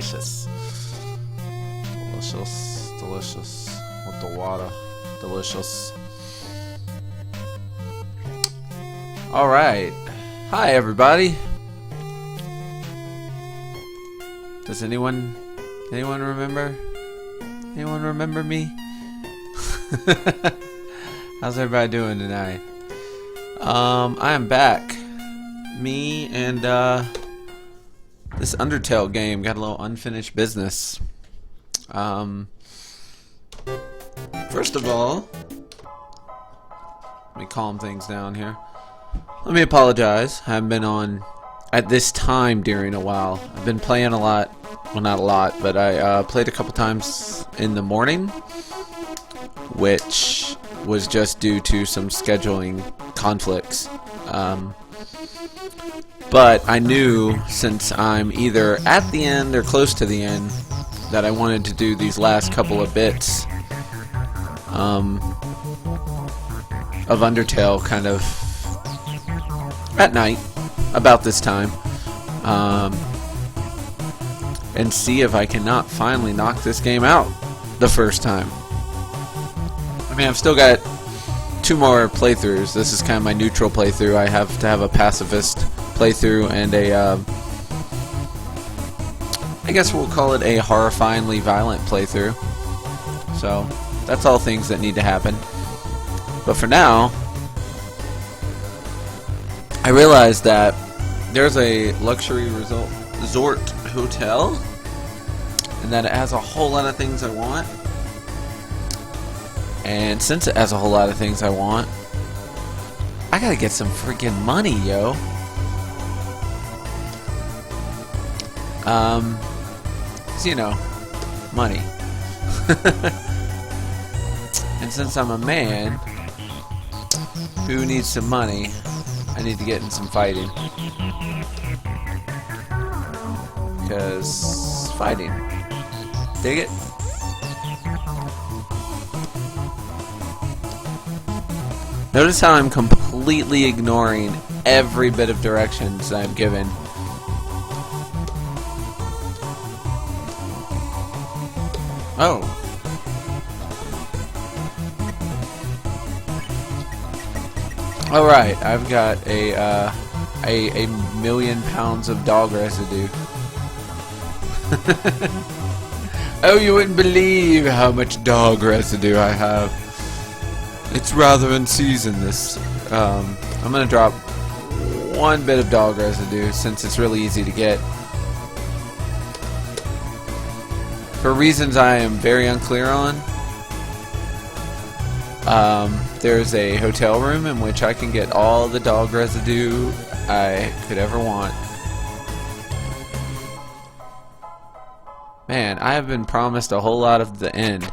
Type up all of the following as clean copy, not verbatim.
delicious. Delicious, delicious. With the water. Delicious. Alright. Hi, everybody. Does anyone remember? Anyone remember me? How's everybody doing tonight? I am back. Me and this Undertale game got a little unfinished business. First of all, let me calm things down here. Let me apologize. I haven't been on at this time during a while. I've been playing a lot. Well, not a lot, but I played a couple times in the morning, which was just due to some scheduling conflicts. But I knew, since I'm either at the end or close to the end, that I wanted to do these last couple of bits of Undertale kind of at night, about this time, and see if I cannot finally knock this game out the first time. I mean, I've still got 2 more playthroughs. This is kind of my neutral playthrough. I have to have a pacifist playthrough and a, I guess we'll call it a horrifyingly violent playthrough. So, that's all things that need to happen. But for now, I realized that there's a luxury resort hotel, and that it has a whole lot of things I want. And since it has a whole lot of things I want, I gotta get some freaking money, yo. So, you know, money. And since I'm a man who needs some money, I need to get in some fighting. Because fighting. Dig it? Notice how I'm completely ignoring every bit of directions I'm given. Oh. Alright, I've got a million pounds of dog residue. Oh, you wouldn't believe how much dog residue I have. It's rather unseasoned, this. I'm gonna drop 1 bit of dog residue since it's really easy to get. For reasons I am very unclear on, there's a hotel room in which I can get all the dog residue I could ever want. Man, I have been promised a whole lot of the end.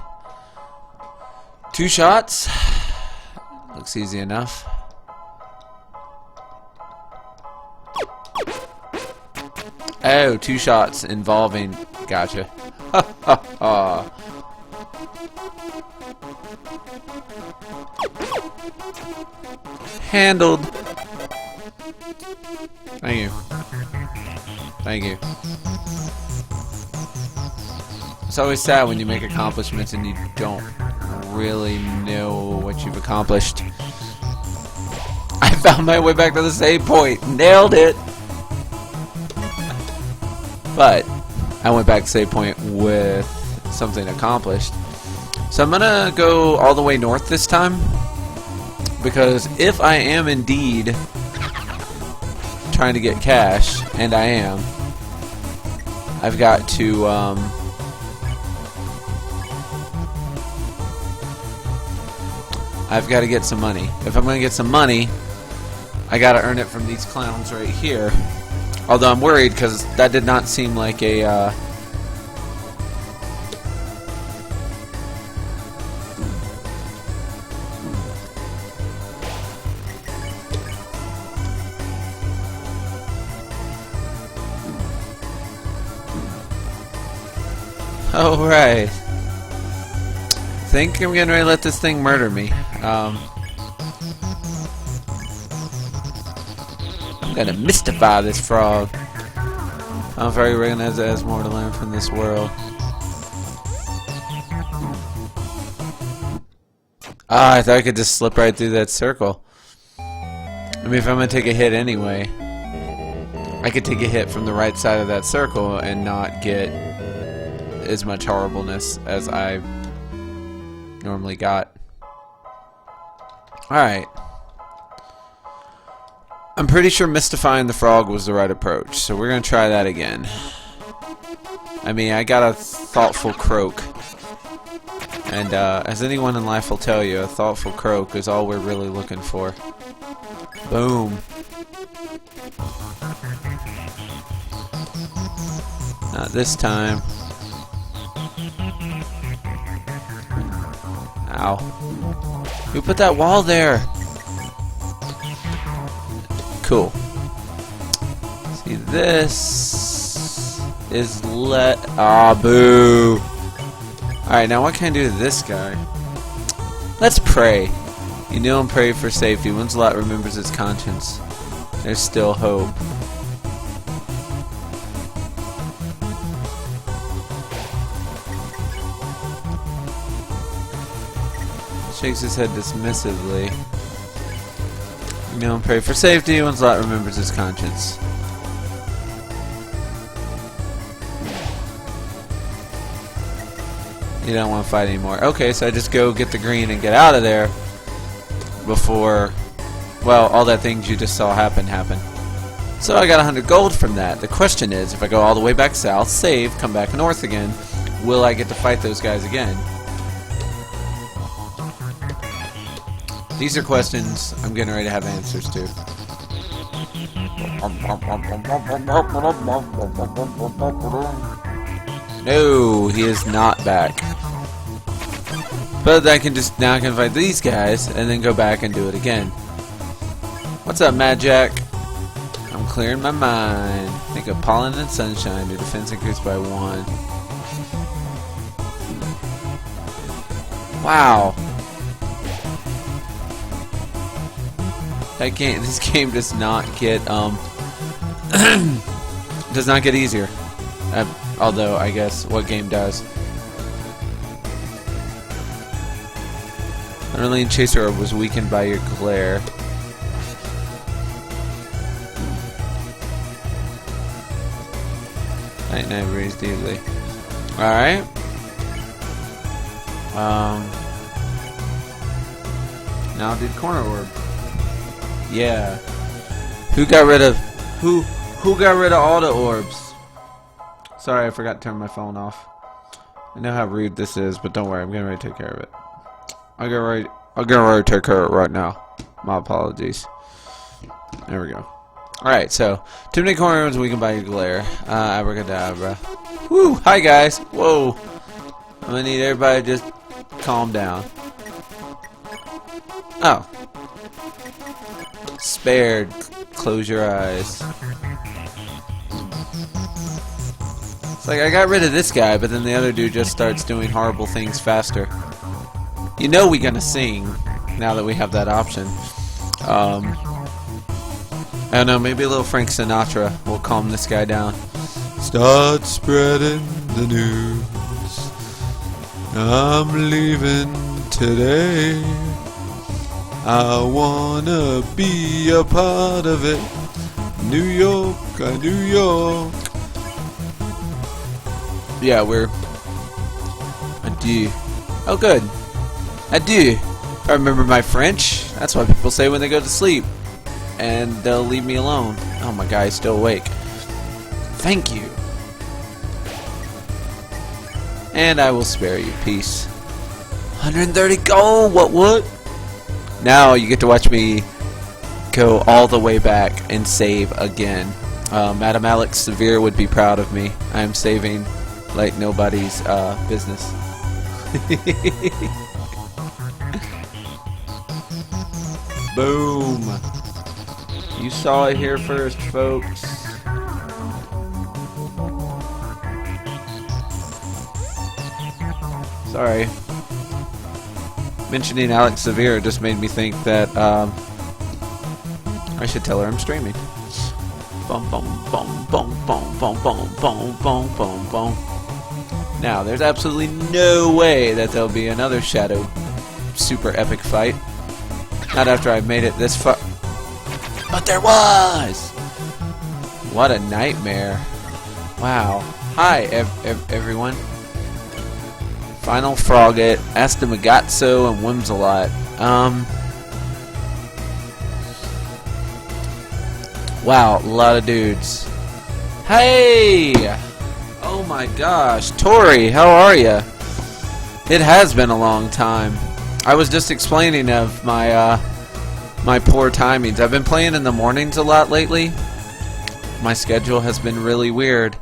2 shots? Looks easy enough. Oh, 2 shots involving... Gotcha. Ha ha ha. Handled. Thank you. Thank you. It's always sad when you make accomplishments and you don't really know what you've accomplished. I found my way back to the save point. Nailed it. But I went back to save point with something accomplished. So I'm gonna go all the way north this time, because if I am indeed trying to get cash, and I am, I've got to get some money. If I'm gonna get some money, I gotta earn it from these clowns right here. Although I'm worried, because that did not seem like a Alright. Think I'm gonna let this thing murder me. I'm gonna mystify this frog. I'm very recognized as more to learn from this world. Ah, I thought I could just slip right through that circle. I mean, if I'm gonna take a hit anyway, I could take a hit from the right side of that circle and not get as much horribleness as I normally got. Alright. I'm pretty sure mystifying the frog was the right approach, so we're gonna try that again. I mean, I got a thoughtful croak. And as anyone in life will tell you, a thoughtful croak is all we're really looking for. Boom. Not this time. Ow. Who put that wall there? Cool. See, this is boo. Alright, now what can I do to this guy? Let's pray. You kneel and pray for safety. Once a lot remembers its conscience, there's still hope. Shakes his head dismissively. You kneel and pray for safety. Once a lot remembers his conscience. You don't want to fight anymore. Okay, so I just go get the green and get out of there before, well, all that things you just saw happen. So I got 100 gold from that. The question is, if I go all the way back south, save, come back north again, will I get to fight those guys again? These are questions I'm getting ready to have answers to. No, he is not back. But I can just now fight these guys and then go back and do it again. What's up, Mad Jack? I'm clearing my mind. Think of pollen and sunshine. Your defense increased by 1. Wow. This game does not get does not get easier. Although I guess what game does? Adrenaline Chaser Orb was weakened by your glare. Night Night breathes deeply. Alright. Now did Corner Orb. Yeah. Who got rid of all the orbs? Sorry, I forgot to turn my phone off. I know how rude this is, but don't worry, I'm getting ready to take care of it. I'll get ready to take care of it right now. My apologies. There we go. Alright, so too many corners, we can buy your glare. Abracadabra. Woo! Hi guys! Whoa! I'm gonna need everybody to just calm down. Oh. Spared. Close your eyes. It's like I got rid of this guy, but then the other dude just starts doing horrible things faster. You know we gonna sing now that we have that option. I don't know, maybe a little Frank Sinatra will calm this guy down. Start spreading the news. I'm leaving today. I wanna be a part of it. New York, New York. Yeah, we're adieu. Oh, good. Adieu. I remember my French. That's what people say when they go to sleep, and they'll leave me alone. Oh, my guy's still awake. Thank you. And I will spare you. Peace. 130 gold. What? Now you get to watch me go all the way back and save again. Madam Alex Severe would be proud of me. I am saving like nobody's business. Boom. You saw it here first, folks. Sorry. Mentioning Alex Severe just made me think that I should tell her I'm streaming. Boom, boom, boom, boom, boom, boom, boom, boom, boom, boom, boom. Now, there's absolutely no way that there'll be another Shadow super epic fight. Not after I've made it this far. But there was! What a nightmare. Wow. Hi, everyone. Final Frogget, Astamagazzo, and Whimsalot. Wow, a lot of dudes. Hey! Oh my gosh. Tori, how are ya? It has been a long time. I was just explaining of my my poor timings. I've been playing in the mornings a lot lately. My schedule has been really weird.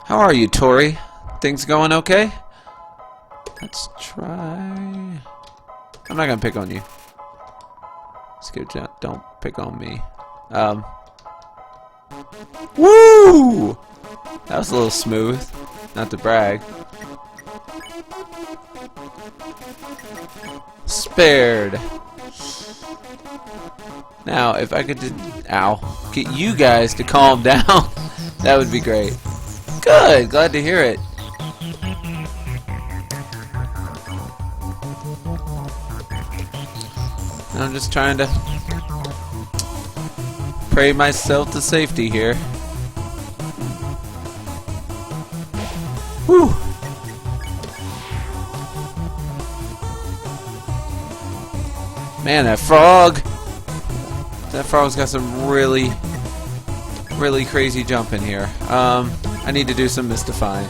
How are you, Tori? Things going okay? Let's try... I'm not gonna pick on you. Skip jump, don't pick on me. Woo! That was a little smooth. Not to brag. Spared. Now, if I could just... Ow. Get you guys to calm down, that would be great. Good! Glad to hear it. I'm just trying to pray myself to safety here. Whew. Man, that frog! That frog's got some really crazy jumping here. I need to do some mystifying.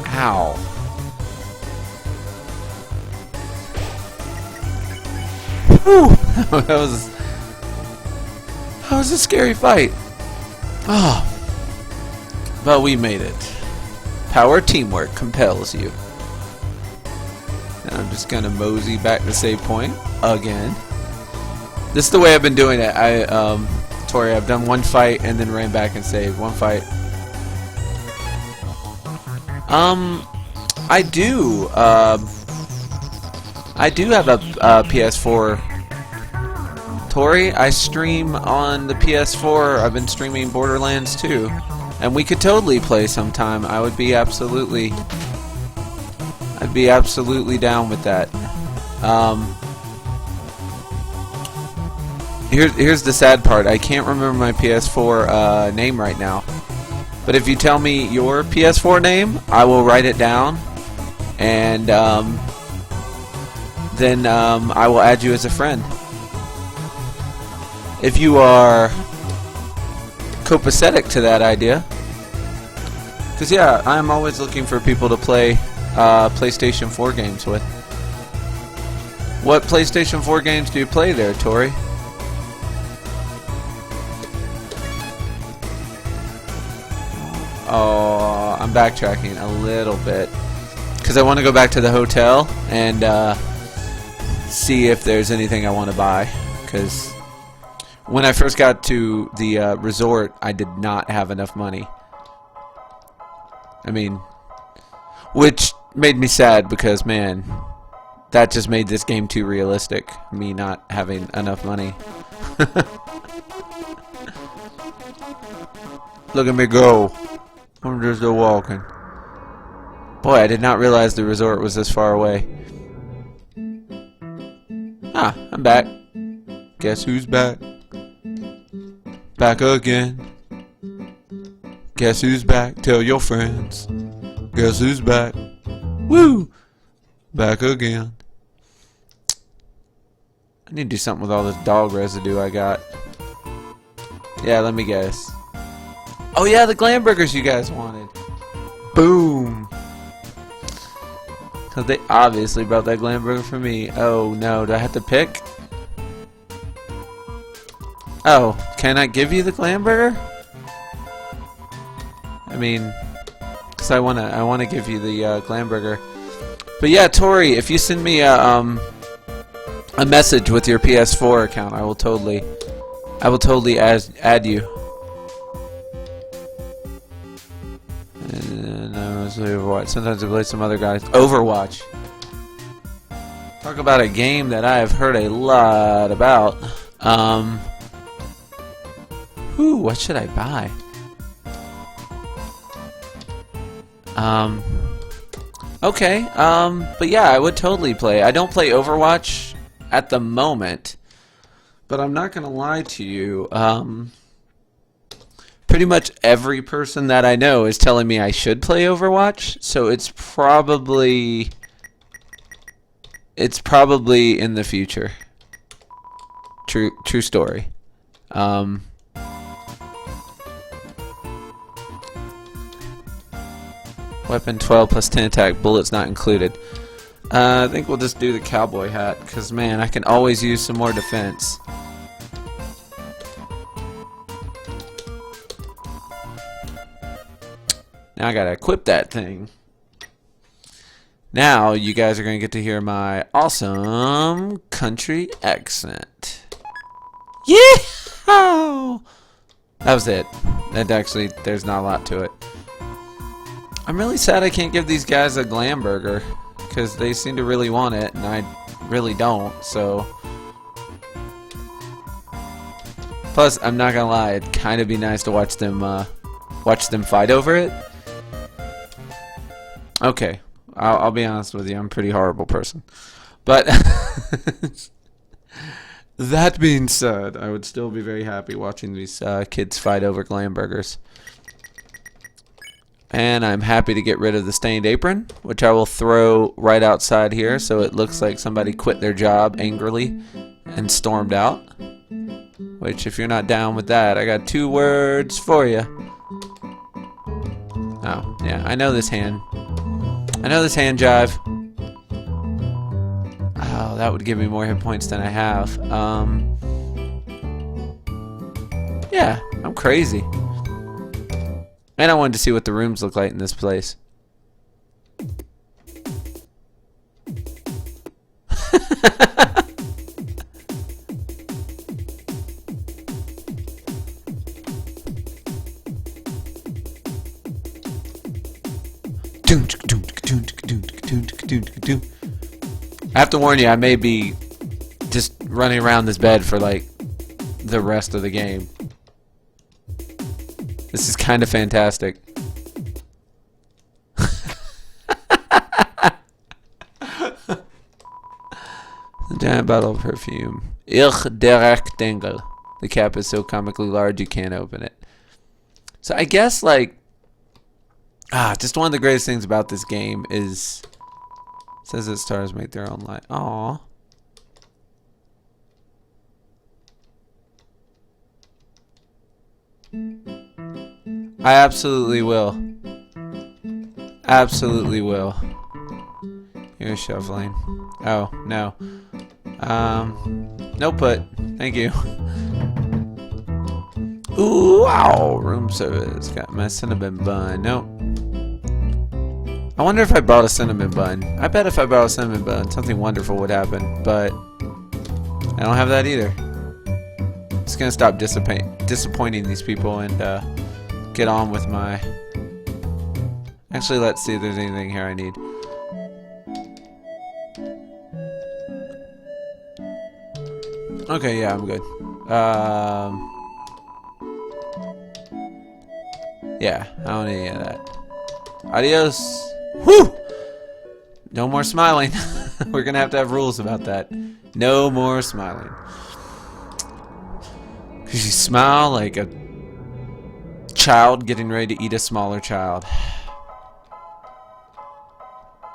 Ow. Whew. that was a scary fight. Oh. But we made it. Power teamwork compels you. Now I'm just gonna mosey back to save point again. This is the way I've been doing it. Tori, I've done one fight and then ran back and saved. One fight. I do have a PS4. Tori, I stream on the PS4. I've been streaming Borderlands 2, and we could totally play sometime. I'd be absolutely down with that. Here's the sad part. I can't remember my PS4 name right now. But if you tell me your PS4 name, I will write it down, and then I will add you as a friend. If you are copacetic to that idea, because yeah, I'm always looking for people to play PlayStation 4 games with. What PlayStation 4 games do you play there, Tori? Oh, I'm backtracking a little bit because I want to go back to the hotel and see if there's anything I want to buy, because when I first got to the resort, I did not have enough money. I mean, which made me sad because, man, that just made this game too realistic, me not having enough money. Look at me go. I'm just walking. Boy, I did not realize the resort was this far away. Ah, I'm back. Guess who's back? Back again. Guess who's back? Tell your friends. Guess who's back? Woo! Back again. I need to do something with all this dog residue I got. Yeah, let me guess. Oh yeah, the glam burgers you guys wanted. Boom! Because they obviously brought that glam burger for me. Oh no, do I have to pick? Oh, can I give you the glam burger? I mean, because I wanna give you the glam burger. But yeah, Tori, if you send me a message with your PS4 account, I will totally add you. And I was Overwatch. Sometimes I play some other guys. Overwatch. talk about a game that I have heard a lot about. What should I buy? Okay, but yeah, I would totally play. I don't play Overwatch at the moment, but I'm not gonna lie to you. Pretty much every person that I know is telling me I should play Overwatch, so it's probably in the future. True story. Weapon 12 plus 10 attack, bullets not included. I think we'll just do the cowboy hat, because man, I can always use some more defense. Now I gotta equip that thing. Now you guys are gonna get to hear my awesome country accent. Yeah! That was it. There's not a lot to it. I'm really sad I can't give these guys a glam burger, because they seem to really want it, and I really don't, so... Plus, I'm not gonna lie, it'd kind of be nice to watch them fight over it. Okay, I'll be honest with you, I'm a pretty horrible person. But, that being said, I would still be very happy watching these kids fight over glam burgers. And I'm happy to get rid of the stained apron, which I will throw right outside here so it looks like somebody quit their job angrily and stormed out. Which, if you're not down with that, I got 2 words for you. Oh, yeah, I know this hand. I know this hand jive. Oh, that would give me more hit points than I have. Yeah, I'm crazy. And I wanted to see what the rooms look like in this place. I have to warn you, I may be just running around this bed for like the rest of the game. This is kind of fantastic. The giant bottle of perfume. Ich der Rectangle. The cap is so comically large you can't open it. So I guess like just one of the greatest things about this game is it says that stars make their own light. Aww. I absolutely will. Absolutely will. Here's shuffling. Oh, no. No put. Thank you. Ooh, wow. Room service. Got my cinnamon bun. Nope. I wonder if I brought a cinnamon bun. I bet if I brought a cinnamon bun, something wonderful would happen. But I don't have that either. Just gonna stop disappointing these people and get on with my... Actually, let's see if there's anything here I need. Okay, yeah, I'm good. Yeah, I don't need any of that. Adios. Whew! No more smiling. We're gonna have to have rules about that. No more smiling. Because you smile like a child getting ready to eat a smaller child.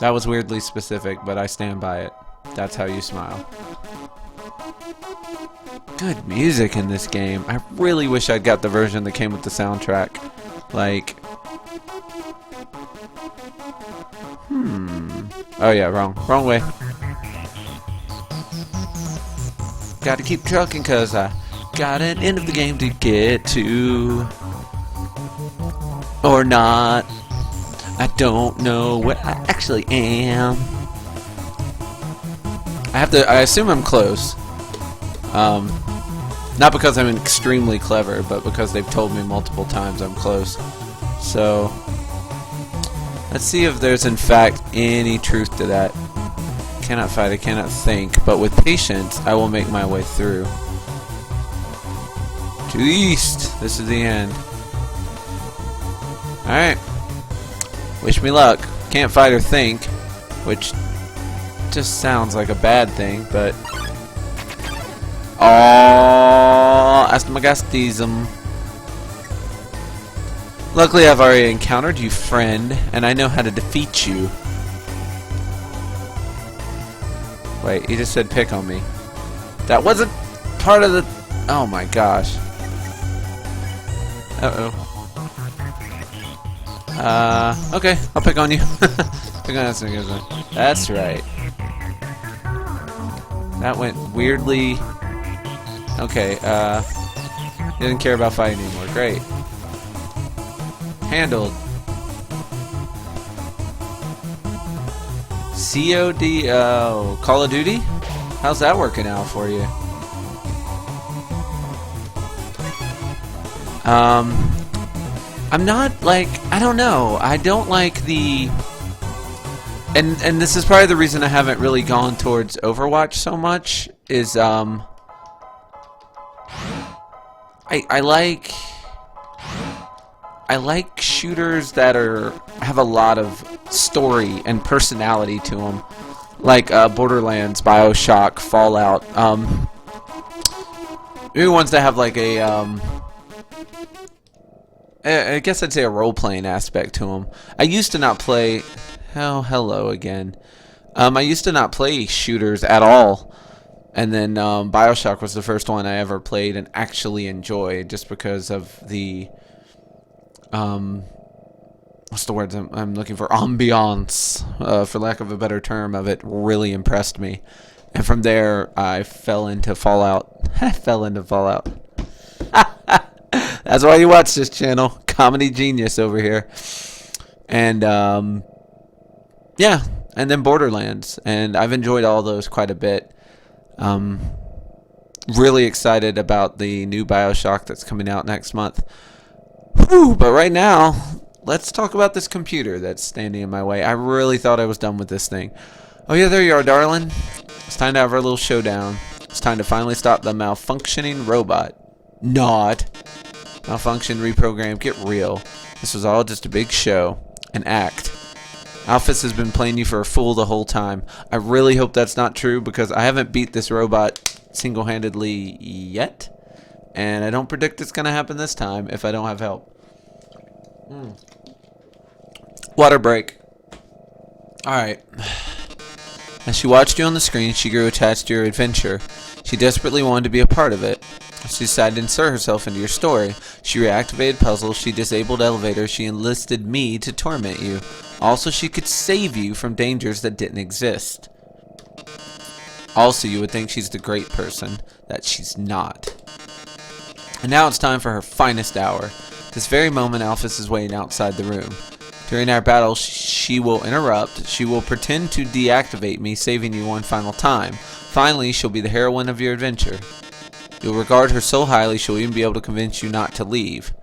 That was weirdly specific, but I stand by it. That's how you smile. Good music in this game. I really wish I'd got the version that came with the soundtrack. Like... Oh yeah, wrong way. Gotta keep trucking cause I got an end of the game to get to. Or not. I don't know where I actually am. I assume I'm close. Not because I'm extremely clever, but because they've told me multiple times I'm close. So, let's see if there's in fact any truth to that. cannot fight, I cannot think, but with patience, I will make my way through. To the east! This is the end. Alright. Wish me luck. Can't fight or think, which just sounds like a bad thing, but... Oh, Astamagastism. Luckily, I've already encountered you, friend, and I know how to defeat you. Wait, he just said pick on me. That wasn't part of the... Oh my gosh. Uh-oh. Okay, I'll pick on you. Pick on Astamagastism. That's right. That went weirdly... Okay, he didn't care about fighting anymore. Great. Handled. COD, Call of Duty? How's that working out for you? I'm not, like, I don't know. I don't like the... And this is probably the reason I haven't really gone towards Overwatch so much, is, I like shooters that have a lot of story and personality to them, like Borderlands, BioShock, Fallout. Maybe ones that have like a I guess I'd say a role-playing aspect to them. I used to not play. Oh, hello again. I used to not play shooters at all. And then BioShock was the first one I ever played and actually enjoyed, just because of the what's the word I'm looking for? Ambiance, for lack of a better term, of it really impressed me. And from there, I fell into Fallout. I fell into Fallout. That's why you watch this channel, comedy genius over here. And yeah, and then Borderlands, and I've enjoyed all those quite a bit. Really excited about the new BioShock that's coming out next month. Whew, but right now, let's talk about this computer that's standing in my way. I really thought I was done with this thing. Oh yeah, there you are, darling. It's time to have our little showdown. It's time to finally stop the malfunctioning robot. Not. Malfunction, reprogram, get real. This was all just a big show. An act. Alphys has been playing you for a fool the whole time. I really hope that's not true, because I haven't beat this robot single-handedly yet. And I don't predict it's going to happen this time if I don't have help. Water break. Alright. As she watched you on the screen, she grew attached to your adventure. She desperately wanted to be a part of it. She decided to insert herself into your story. She reactivated puzzles, she disabled elevators, she enlisted me to torment you. Also, she could save you from dangers that didn't exist. Also, you would think she's the great person that she's not. And now it's time for her finest hour. This very moment, Alphys is waiting outside the room. During our battle, she will interrupt. She will pretend to deactivate me, saving you one final time. Finally, she'll be the heroine of your adventure. You'll regard her so highly, she'll even be able to convince you not to leave.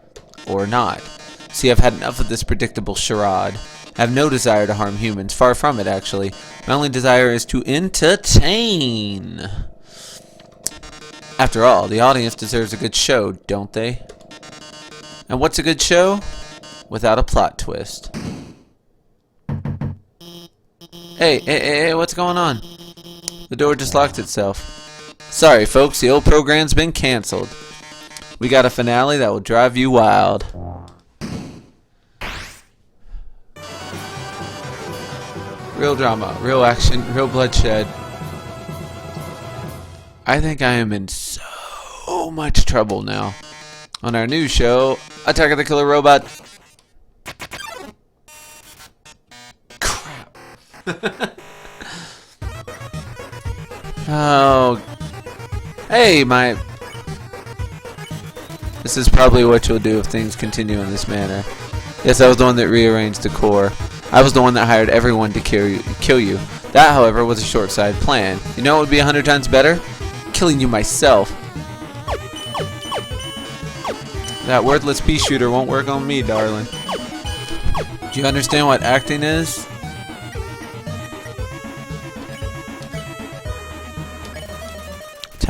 Or not. See, I've had enough of this predictable charade. I have no desire to harm humans. Far from it, actually. My only desire is to entertain. After all, the audience deserves a good show, don't they? And what's a good show? Without a plot twist. Hey, what's going on? The door just locked itself. Sorry, folks, the old program's been canceled. We got a finale that will drive you wild. Real drama, real action, real bloodshed. I think I am in so much trouble now. On our new show, Attack of the Killer Robot. Crap. Oh. Hey, This is probably what you'll do if things continue in this manner. Yes, I was the one that rearranged the core. I was the one that hired everyone to kill you. That, however, was a short-sighted plan. You know what would be 100 times better? Killing you myself. That worthless pea shooter won't work on me, darling. Do you understand what acting is?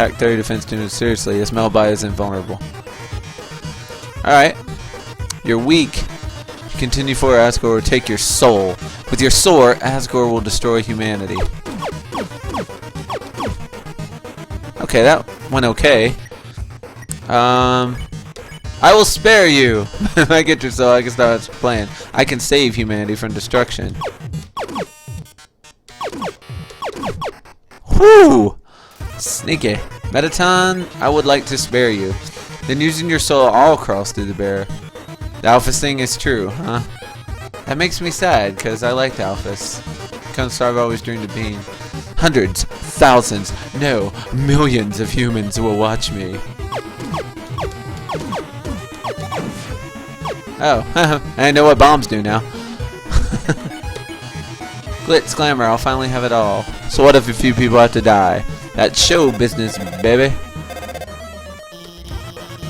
attack 30 defense units seriously. This Melbai is invulnerable. Alright. You're weak. You continue forward, Asgore will take your soul. With your sword, Asgore will destroy humanity. Okay, that went okay. I will spare you. If I get your soul, I can start playing. I can save humanity from destruction. Whoo! Sneaky. Mettaton, I would like to spare you. Then using your soul, I'll cross through the barrier. The Alphys thing is true, huh? That makes me sad, because I liked Alphys. Come star I've always dreamed of being. Hundreds, thousands, no, millions of humans will watch me. Oh, I know what bombs do now. Glitz, glamour, I'll finally have it all. So what if a few people have to die? That's show business, baby.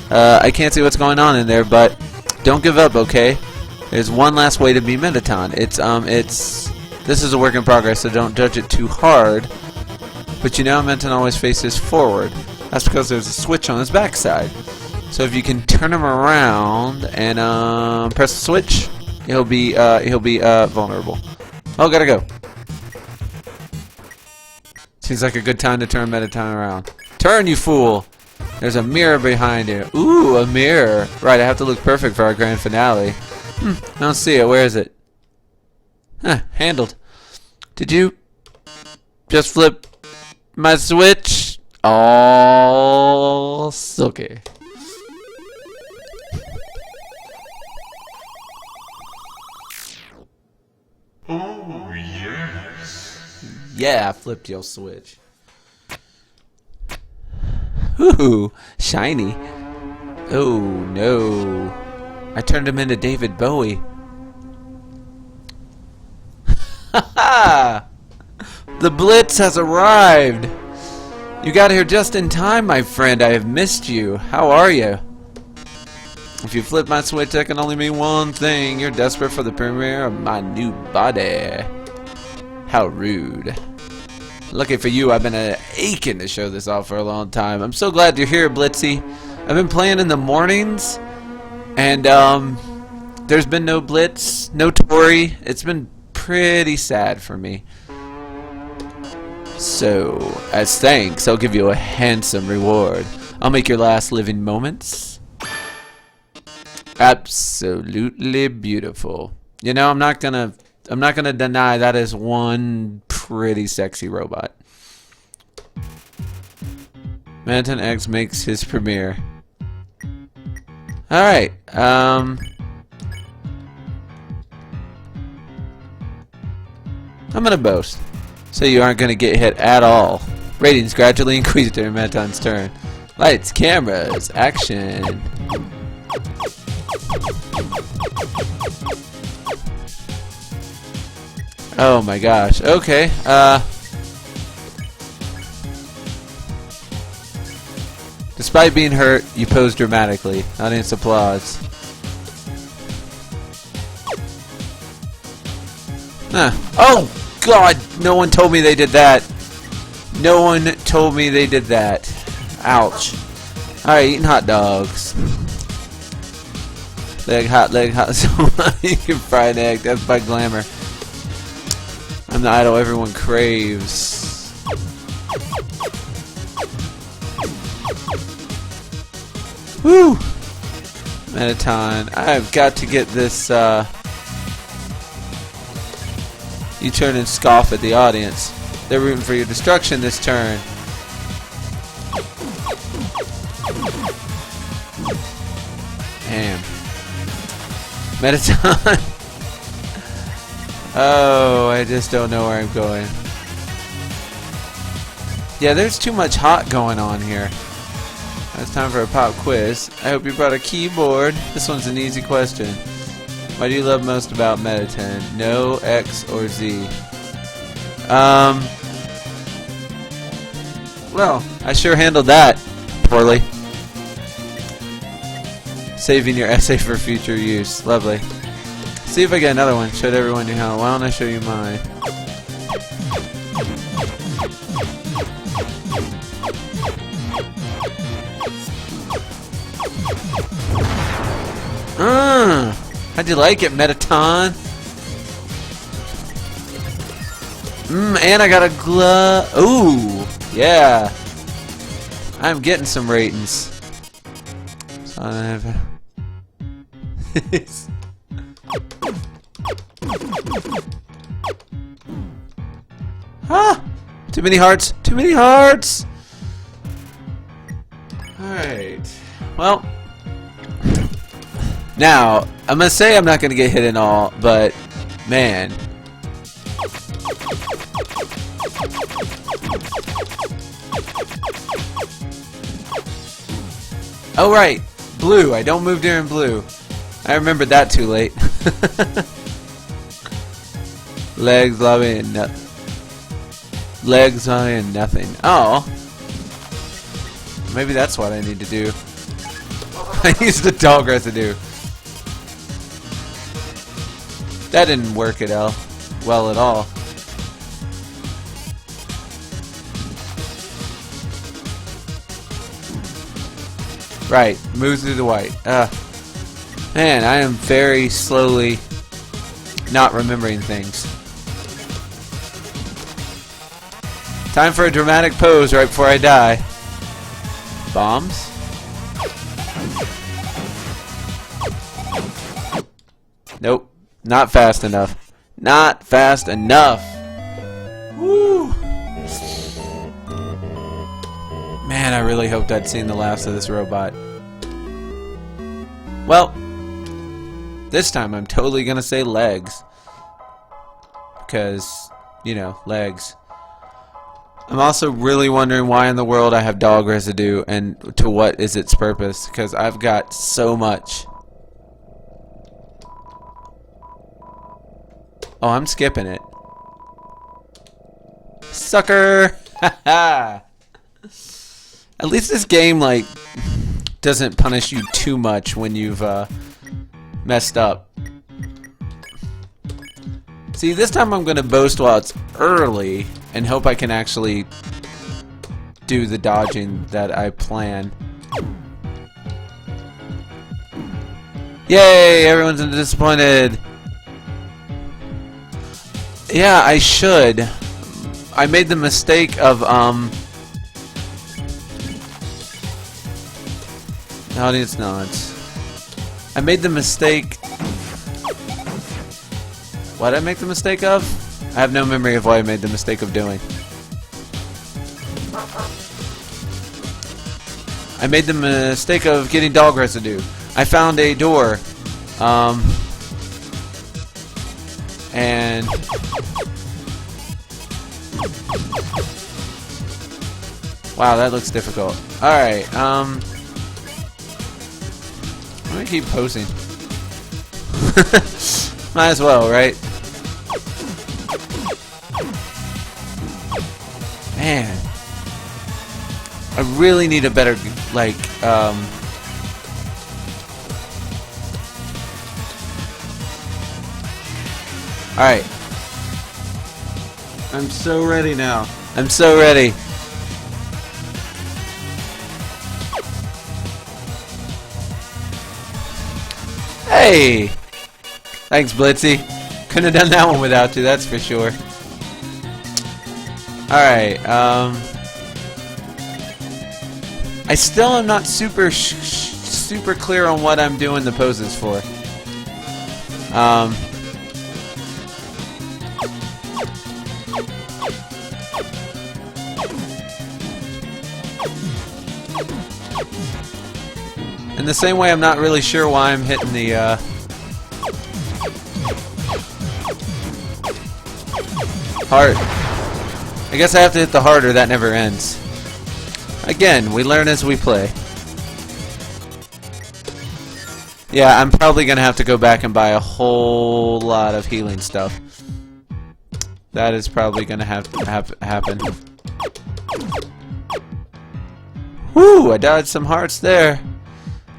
I can't see what's going on in there, but don't give up, okay? There's one last way to be Mettaton. This is a work in progress, so don't judge it too hard. But you know, Mettaton always faces forward. That's because there's a switch on his backside. So if you can turn him around and press the switch, he'll be vulnerable. Oh, gotta go. Seems like a good time to turn Mettaton around. Turn, you fool! There's a mirror behind you. Ooh, a mirror. Right, I have to look perfect for our grand finale. I don't see it. Where is it? Huh, handled. Did you just flip my switch? All silky. Oh, yes. Yeah, I flipped your switch. Ooh, shiny. Oh, no. I turned him into David Bowie. Ha! The Blitz has arrived. You got here just in time, my friend. I have missed you. How are you? If you flip my switch, that can only mean one thing. You're desperate for the premiere of my new body. How rude. Lucky for you, I've been aching to show this off for a long time. I'm so glad you're here, Blitzy. I've been playing in the mornings, and there's been no Blitz, no Tori. It's been pretty sad for me. So, as thanks, I'll give you a handsome reward. I'll make your last living moments absolutely beautiful. You know, I'm not gonna deny that is one pretty sexy robot. Mettaton X makes his premiere. Alright, I'm gonna boast. So you aren't gonna get hit at all. Ratings gradually increase during Mettaton's turn. Lights, cameras, action. Oh my gosh. Okay. Despite being hurt, you pose dramatically. Audience applause. Huh. Oh God! No one told me they did that. No one told me they did that. Ouch. Alright, eating hot dogs. Leg hot, so you can fry an egg. That's by glamour. I'm the idol everyone craves. Woo! Mettaton, I've got to get this, You turn and scoff at the audience. They're rooting for your destruction this turn. Damn. Mettaton. Oh, I just don't know where I'm going. Yeah, there's too much hot going on here. It's time for a pop quiz. I hope you brought a keyboard. This one's an easy question. What do you love most about Mettaton? No, X, or Z? Well, I sure handled that poorly. Saving your essay for future use. Lovely. See if I get another one. Showed everyone you how. Why don't I show you mine? How'd you like it, Metaton? And I got a glove. Ooh, yeah. I'm getting some ratings. So I have. Ah! Too many hearts. Too many hearts. All right. Well. Now, I'm gonna say I'm not gonna get hit in all, but man. Oh right, blue. I don't move during blue. I remembered that too late. Legs loving nothing. Legs on nothing. Oh. Maybe that's what I need to do. I used the dog residue. That didn't work at all. Well at all. Right, move through the white. Man, I am very slowly not remembering things. Time for a dramatic pose right before I die. Bombs? Nope. Not fast enough. Not fast enough. Woo! Man, I really hoped I'd seen the last of this robot. Well, this time I'm totally gonna say legs. Because, you know, legs. I'm also really wondering why in the world I have dog residue and to what is its purpose. Because I've got so much. Oh, I'm skipping it. Sucker! Haha! At least this game, like, doesn't punish you too much when you've, messed up. See, this time I'm gonna boast while it's early and hope I can actually do the dodging that I plan. Yay! Everyone's disappointed! Yeah, I should. I made the mistake of, no, it's not. I made the mistake... What did I make the mistake of? I have no memory of what I made the mistake of doing. I made the mistake of getting dog residue. I found a door. And... Wow, that looks difficult. Alright, I'm gonna keep posing. Might as well, right? Man. I really need a better, like, Alright. I'm so ready now. I'm so ready. Hey! Thanks, Blitzy. Couldn't have done that one without you, that's for sure. Alright, I still am not super clear on what I'm doing the poses for. In the same way, I'm not really sure why I'm hitting the, heart. I guess I have to hit the heart or that never ends. Again, we learn as we play. Yeah, I'm probably gonna have to go back and buy a whole lot of healing stuff. That is probably gonna have to happen. Woo! I dodged some hearts there.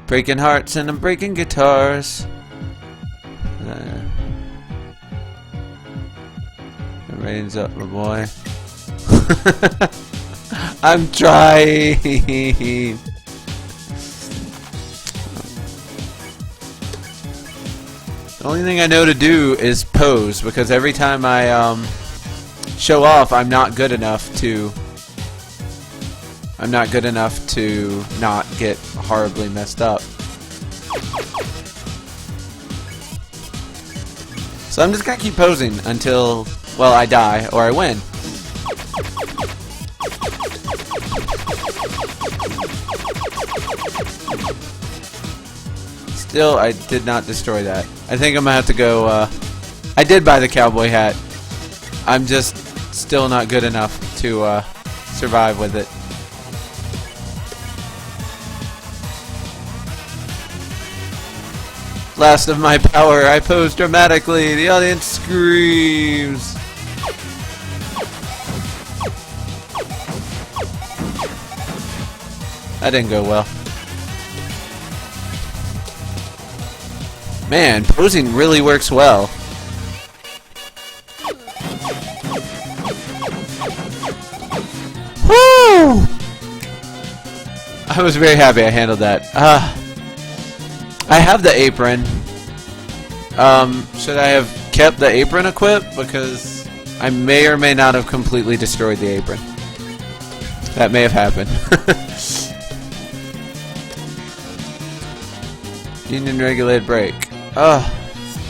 Breaking hearts and I'm breaking guitars. The rain's up, my boy. I'm trying. The only thing I know to do is pose, because every time I show off, I'm not good enough to not get horribly messed up. So I'm just gonna keep posing until, well, I die or I win. Still, I did not destroy that. I think I'm gonna have to go, I did buy the cowboy hat. I'm just still not good enough to survive with it. Last of my power, I pose dramatically. The audience screams. That didn't go well. Man, posing really works well. Woo! I was very happy I handled that. I have the apron. Should I have kept the apron equipped? Because I may or may not have completely destroyed the apron. That may have happened. Union regulated brake.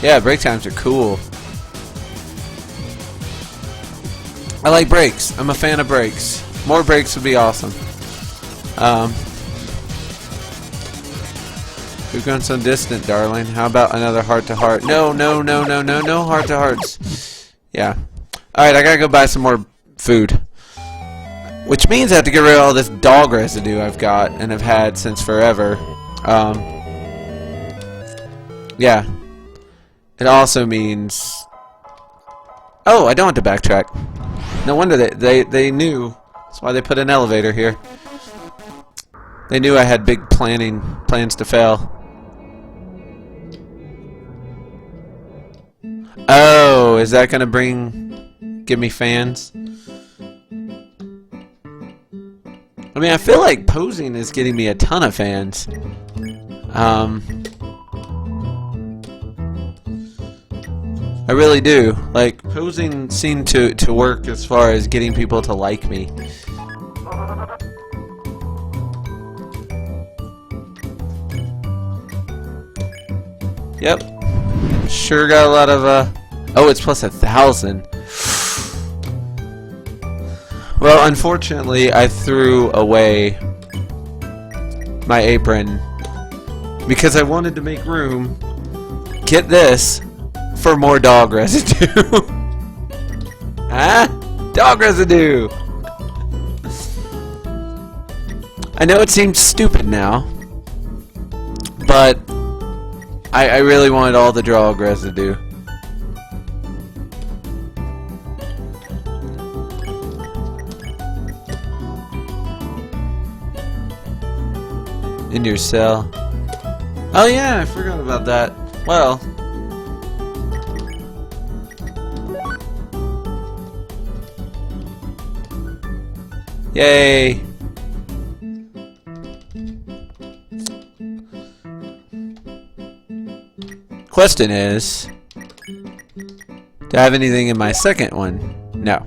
Yeah, brake times are cool. I like brakes. I'm a fan of brakes. More brakes would be awesome. We've gone so distant, darling. How about another heart-to-heart? No, no, no, no, no, no heart-to-hearts. Yeah. Alright, I gotta go buy some more food. Which means I have to get rid of all this dog residue I've got and have had since forever. Yeah. It also means... Oh, I don't have to backtrack. No wonder they knew. That's why they put an elevator here. They knew I had big plans to fail. Oh, is that gonna give me fans? I mean, I feel like posing is getting me a ton of fans. I really do. Like, posing seemed to work as far as getting people to like me. Yep. Sure got a lot of, oh, it's plus 1,000. Well, unfortunately, I threw away my apron because I wanted to make room. Get this. For more dog residue. Huh? Dog residue! I know it seems stupid now, but I really wanted all the dog residue. In your cell. Oh yeah, I forgot about that. Well... Yay! Question is, do I have anything in my second one? No.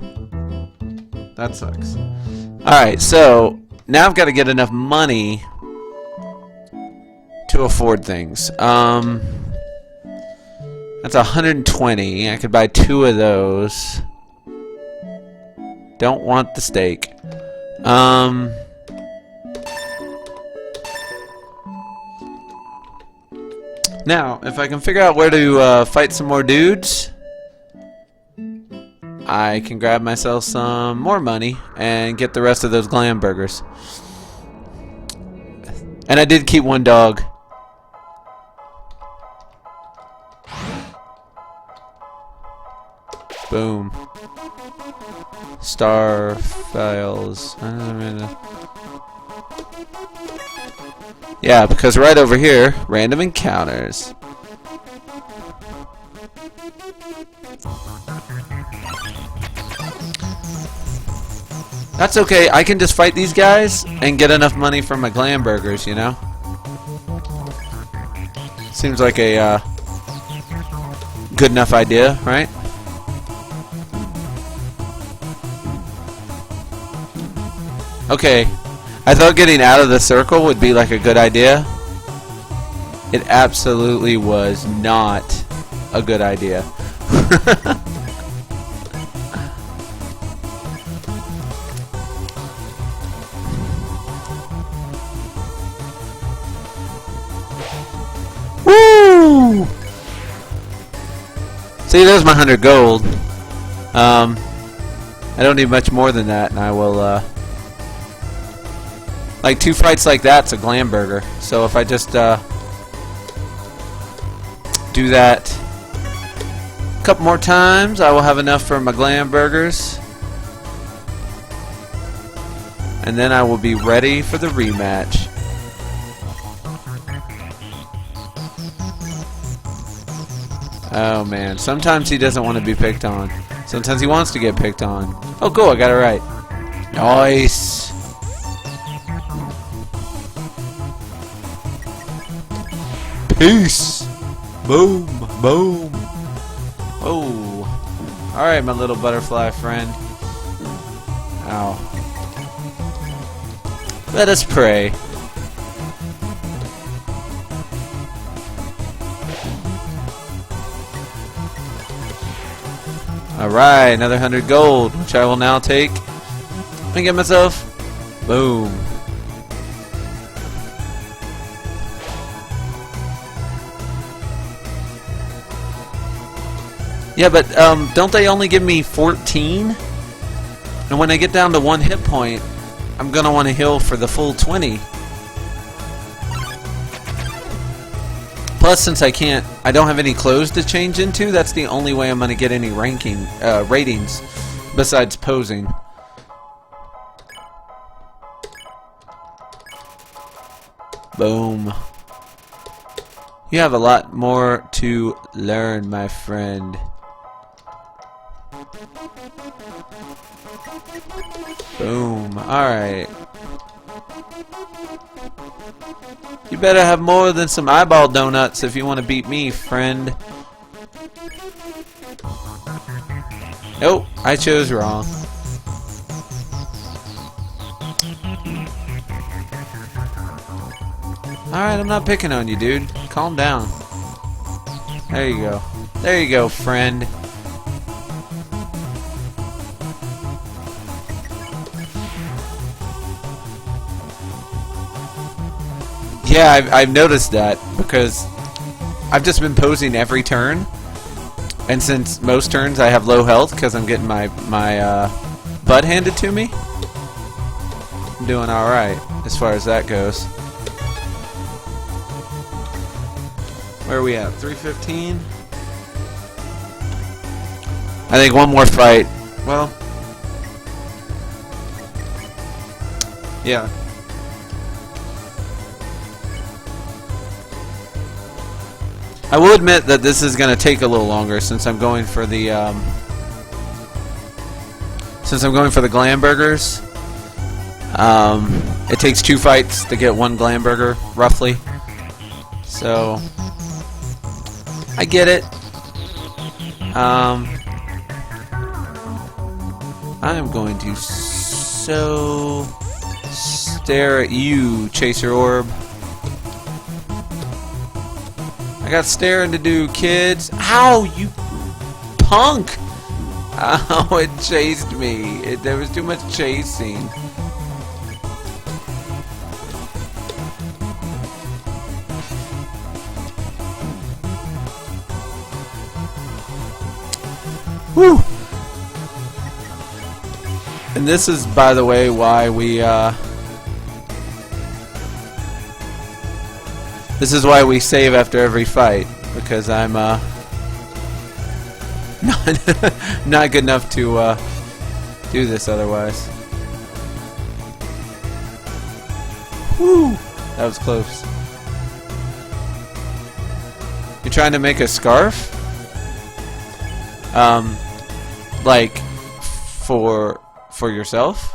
That sucks. Alright, so now I've got to get enough money to afford things. That's 120. I could buy 2 of those. Don't want the steak. Now, if I can figure out where to fight some more dudes, I can grab myself some more money and get the rest of those glam burgers. And I did keep 1 dog. Boom. Star files. Yeah, because right over here, random encounters. That's okay, I can just fight these guys and get enough money from my glam burgers, you know? Seems like a good enough idea, right? Okay, I thought getting out of the circle would be like a good idea. It absolutely was not a good idea. Woo! See, there's my 100 gold. I don't need much more than that, and I will, like 2 fights like that's a glam burger. So if I just, do that a couple more times, I will have enough for my glam burgers. And then I will be ready for the rematch. Oh man, sometimes he doesn't want to be picked on. Sometimes he wants to get picked on. Oh cool, I got it right. Nice. Peace. Boom, boom. Oh. Alright, my little butterfly friend. Ow. Let us pray. Alright, another 100 gold, which I will now take and get myself. Boom. Yeah, but don't they only give me 14? And when I get down to 1 hit point, I'm gonna want to heal for the full 20. Plus, since I don't have any clothes to change into, that's the only way I'm gonna get any ratings besides posing. Boom. You have a lot more to learn, my friend. Boom. Alright. You better have more than some eyeball donuts if you want to beat me, friend. Nope, I chose wrong. Alright, I'm not picking on you, dude. Calm down. There you go. There you go, friend. Yeah, I've noticed that because I've just been posing every turn, and since most turns I have low health because I'm getting my butt handed to me, I'm doing alright as far as that goes. Where are we at? 315? I think one more fight. Well, yeah. I will admit that this is going to take a little longer since I'm going for the glam burgers. It takes 2 fights to get 1 glam burger, roughly. So I get it. I am going to so stare at you, Chaser Orb. I got staring to do, kids. Ow, you punk! Oh, it chased me. There was too much chasing. Woo! And this is, by the way, why we, this is why we save after every fight, because I'm, not good enough to, do this otherwise. Woo! That was close. You're trying to make a scarf? Like, for yourself?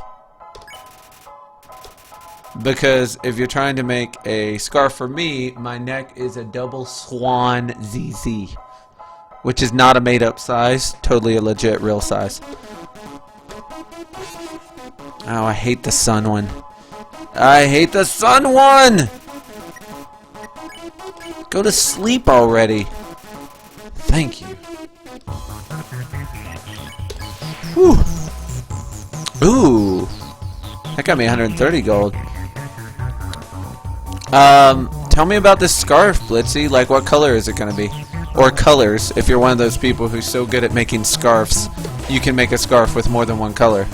Because if you're trying to make a scarf for me, my neck is a double swan ZZ. which is not a made-up size, totally a legit real size. Oh, I hate the sun one. I hate the sun one! Go to sleep already. Thank you. Whew. Ooh. That got me 130 gold. Tell me about this scarf, Blitzy. Like, what color is it gonna be? Or colors, if you're one of those people who's so good at making scarves, you can make a scarf with more than one color.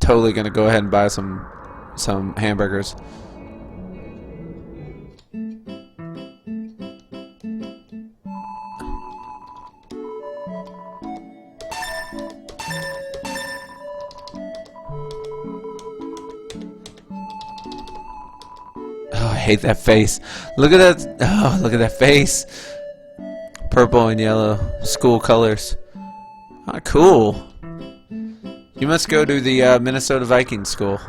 Totally gonna go ahead and buy some hamburgers. Oh, I hate that face. Look at that. Oh, look at that face. Purple and yellow. School colors. Ah, cool. You must go to the Minnesota Vikings school.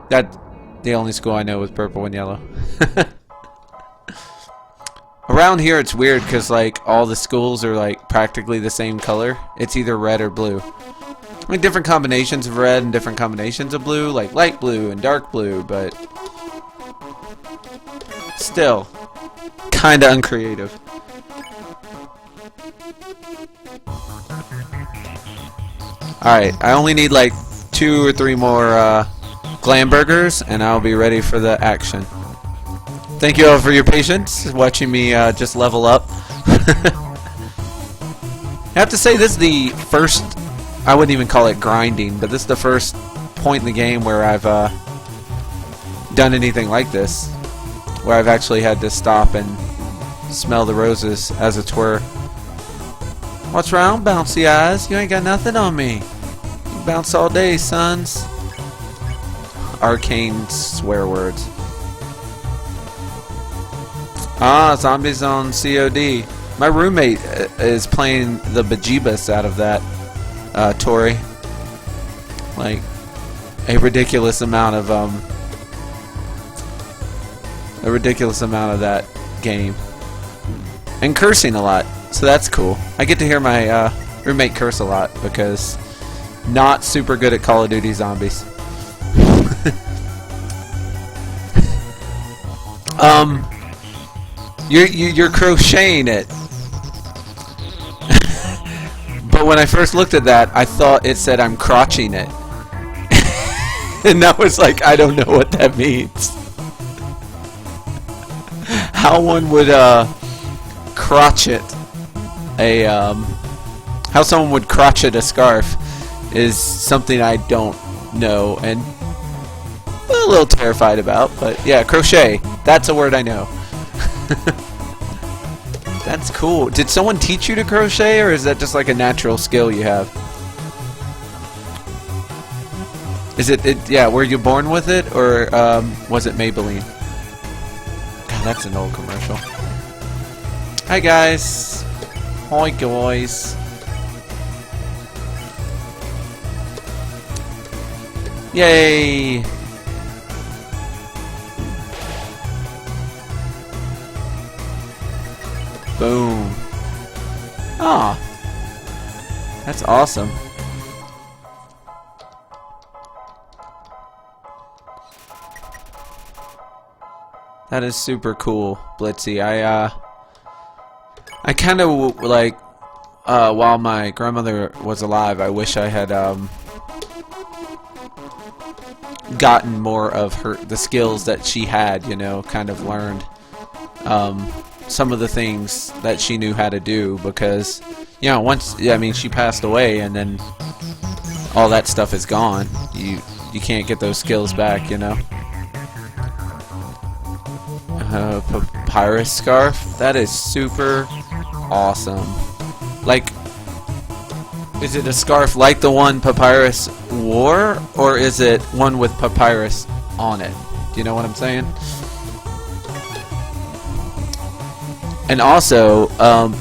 That's the only school I know with purple and yellow. Around here it's weird because like all the schools are like practically the same color. It's either red or blue. Like different combinations of red and different combinations of blue, like light blue and dark blue, but still kinda uncreative. Alright, I only need like 2 or 3 more glam burgers and I'll be ready for the action. Thank you all for your patience watching me just level up. I have to say this is the first, I wouldn't even call it grinding, but this is the first point in the game where I've done anything like this. Where I've actually had to stop and smell the roses, as it were. What's wrong, bouncy eyes? You ain't got nothing on me. You bounce all day, sons. Arcane swear words. Ah, zombies on COD. My roommate is playing the bejeebus out of that, Tori. Like, a ridiculous amount of that game. And cursing a lot. So that's cool. I get to hear my roommate curse a lot because not super good at Call of Duty Zombies. You're crocheting it. But when I first looked at that, I thought it said I'm crotching it. And that was like, I don't know what that means. How one would crotchet how someone would crotchet a scarf is something I don't know and I'm a little terrified about, but yeah, crochet, that's a word I know. That's cool. Did someone teach you to crochet or is that just like a natural skill you have? Is it yeah, were you born with it or was it Maybelline? God, that's an old commercial. Hi guys. Hi guys. Yay! Boom. Ah. That's awesome. That is super cool, Blitzy. I kind of like while my grandmother was alive, I wish I had gotten more of the skills that she had, you know, kind of learned some of the things that she knew how to do because, you know, once, I mean, she passed away and then all that stuff is gone. You can't get those skills back, you know. Papyrus scarf? That is super awesome. Like, is it a scarf like the one Papyrus wore, or is it one with Papyrus on it? Do you know what I'm saying? And also,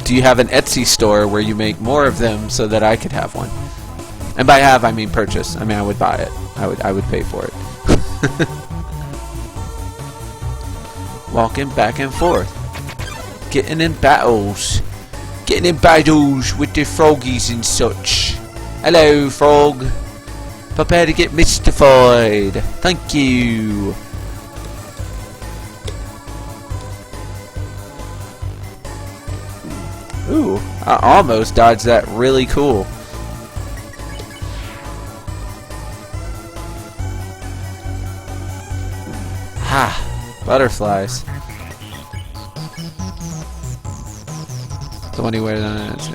do you have an Etsy store where you make more of them so that I could have one? And by have, I mean purchase. I mean, I would buy it. I would pay for it. walking back and forth, getting in battles with the froggies and such. Hello, frog. Prepare to get mystified. Thank you. Ooh, I almost dodged that. Really cool. Ha! Butterflies. So anywhere that's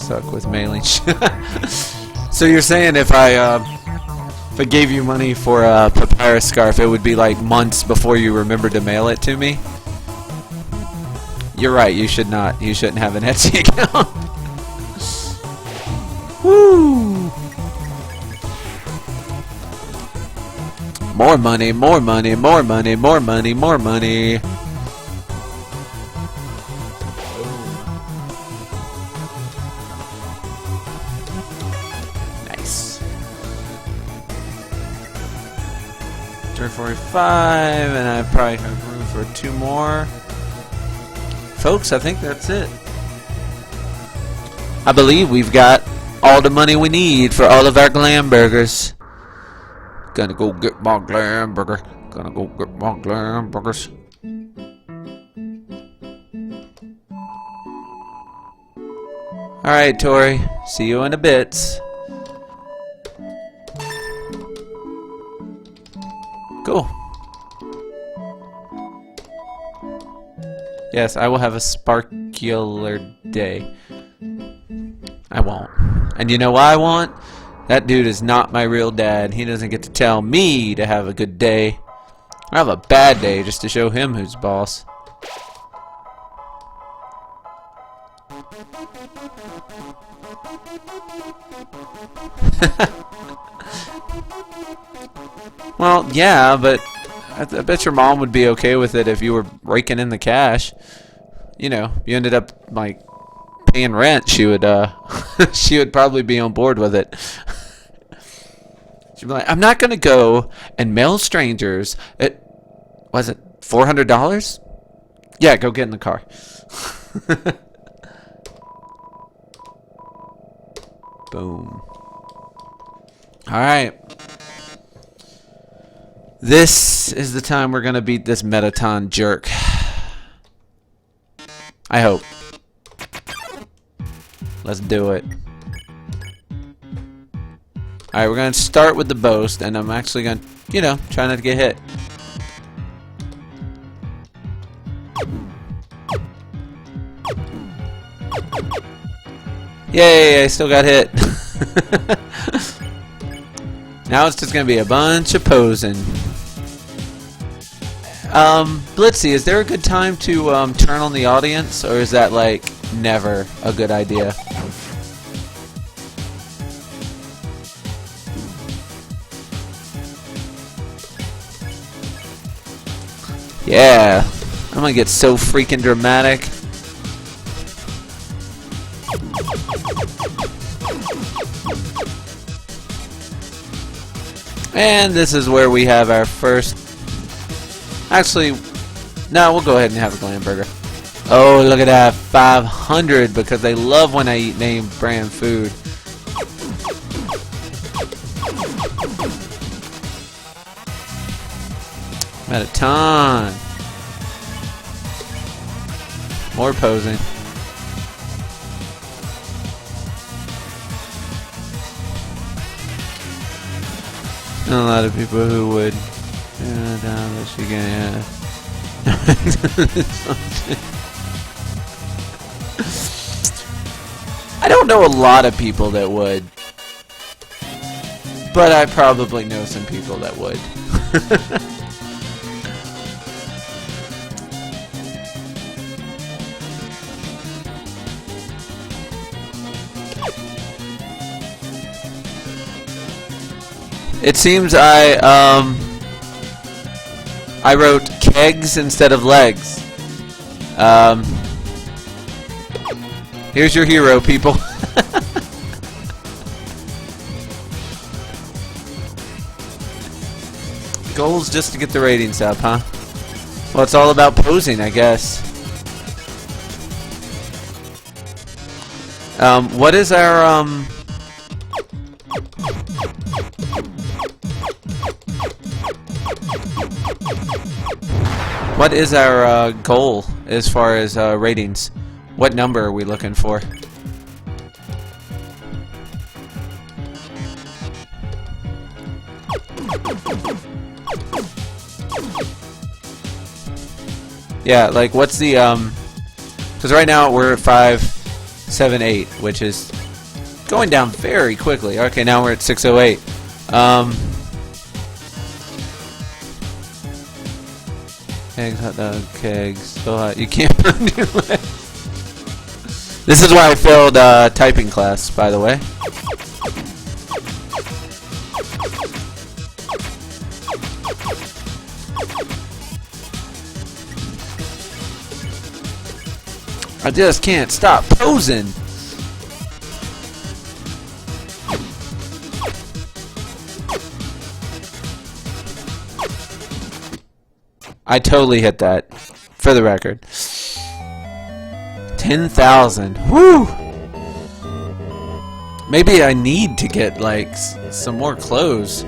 suck with mailing. So you're saying if I gave you money for a papyrus scarf, it would be like months before you remembered to mail it to me? You're right. You should not. You shouldn't have an Etsy account. Woo! More money, more money, more money, more money, more money. Nice. 345, and I probably have room for 2 more. Folks, I think that's it. I believe we've got all the money we need for all of our glam burgers. Gonna go get my glam burger. Gonna go get my glam burgers. Alright, Tori. See you in a bit. Cool. Yes, I will have a sparkular day. I won't. And you know why I won't? That dude is not my real dad. He doesn't get to tell me to have a good day. I have a bad day just to show him who's boss. Well, yeah, but I bet your mom would be okay with it if you were raking in the cash. You know, you ended up like paying rent. She would she would probably be on board with it. She'd be like, I'm not gonna go and mail strangers at, was it $400? Yeah, go get in the car. Boom. Alright. This is the time we're gonna beat this Metaton jerk. I hope. Let's do it. Alright, we're gonna start with the boast, and I'm actually gonna, you know, try not to get hit. Yay, I still got hit. Now it's just gonna be a bunch of posing. Blitzy, is there a good time to turn on the audience, or is that like never a good idea? Yeah, I'm gonna get so freaking dramatic. And this is where we have our first. Actually, no, we'll go ahead and have a glam burger. Oh, look at that, 500, because they love when I eat name brand food. Metaton. More posing. A lot of people who would. I don't know a lot of people that would, but I probably know some people that would. It seems I wrote kegs instead of legs. Here's your hero, people. Goals just to get the ratings up, huh? Well, it's all about posing, I guess. What is our, what is our, goal as far as, ratings? What number are we looking for? Yeah, like what's the because right now we're at 578, which is going down very quickly. Okay, now we're at 608. Kegs, hot dog, kegs, so hot you can't do it. This is why I failed typing class, by the way. I just can't stop posing. I totally hit that, for the record. 10,000. Woo! Maybe I need to get like some more clothes,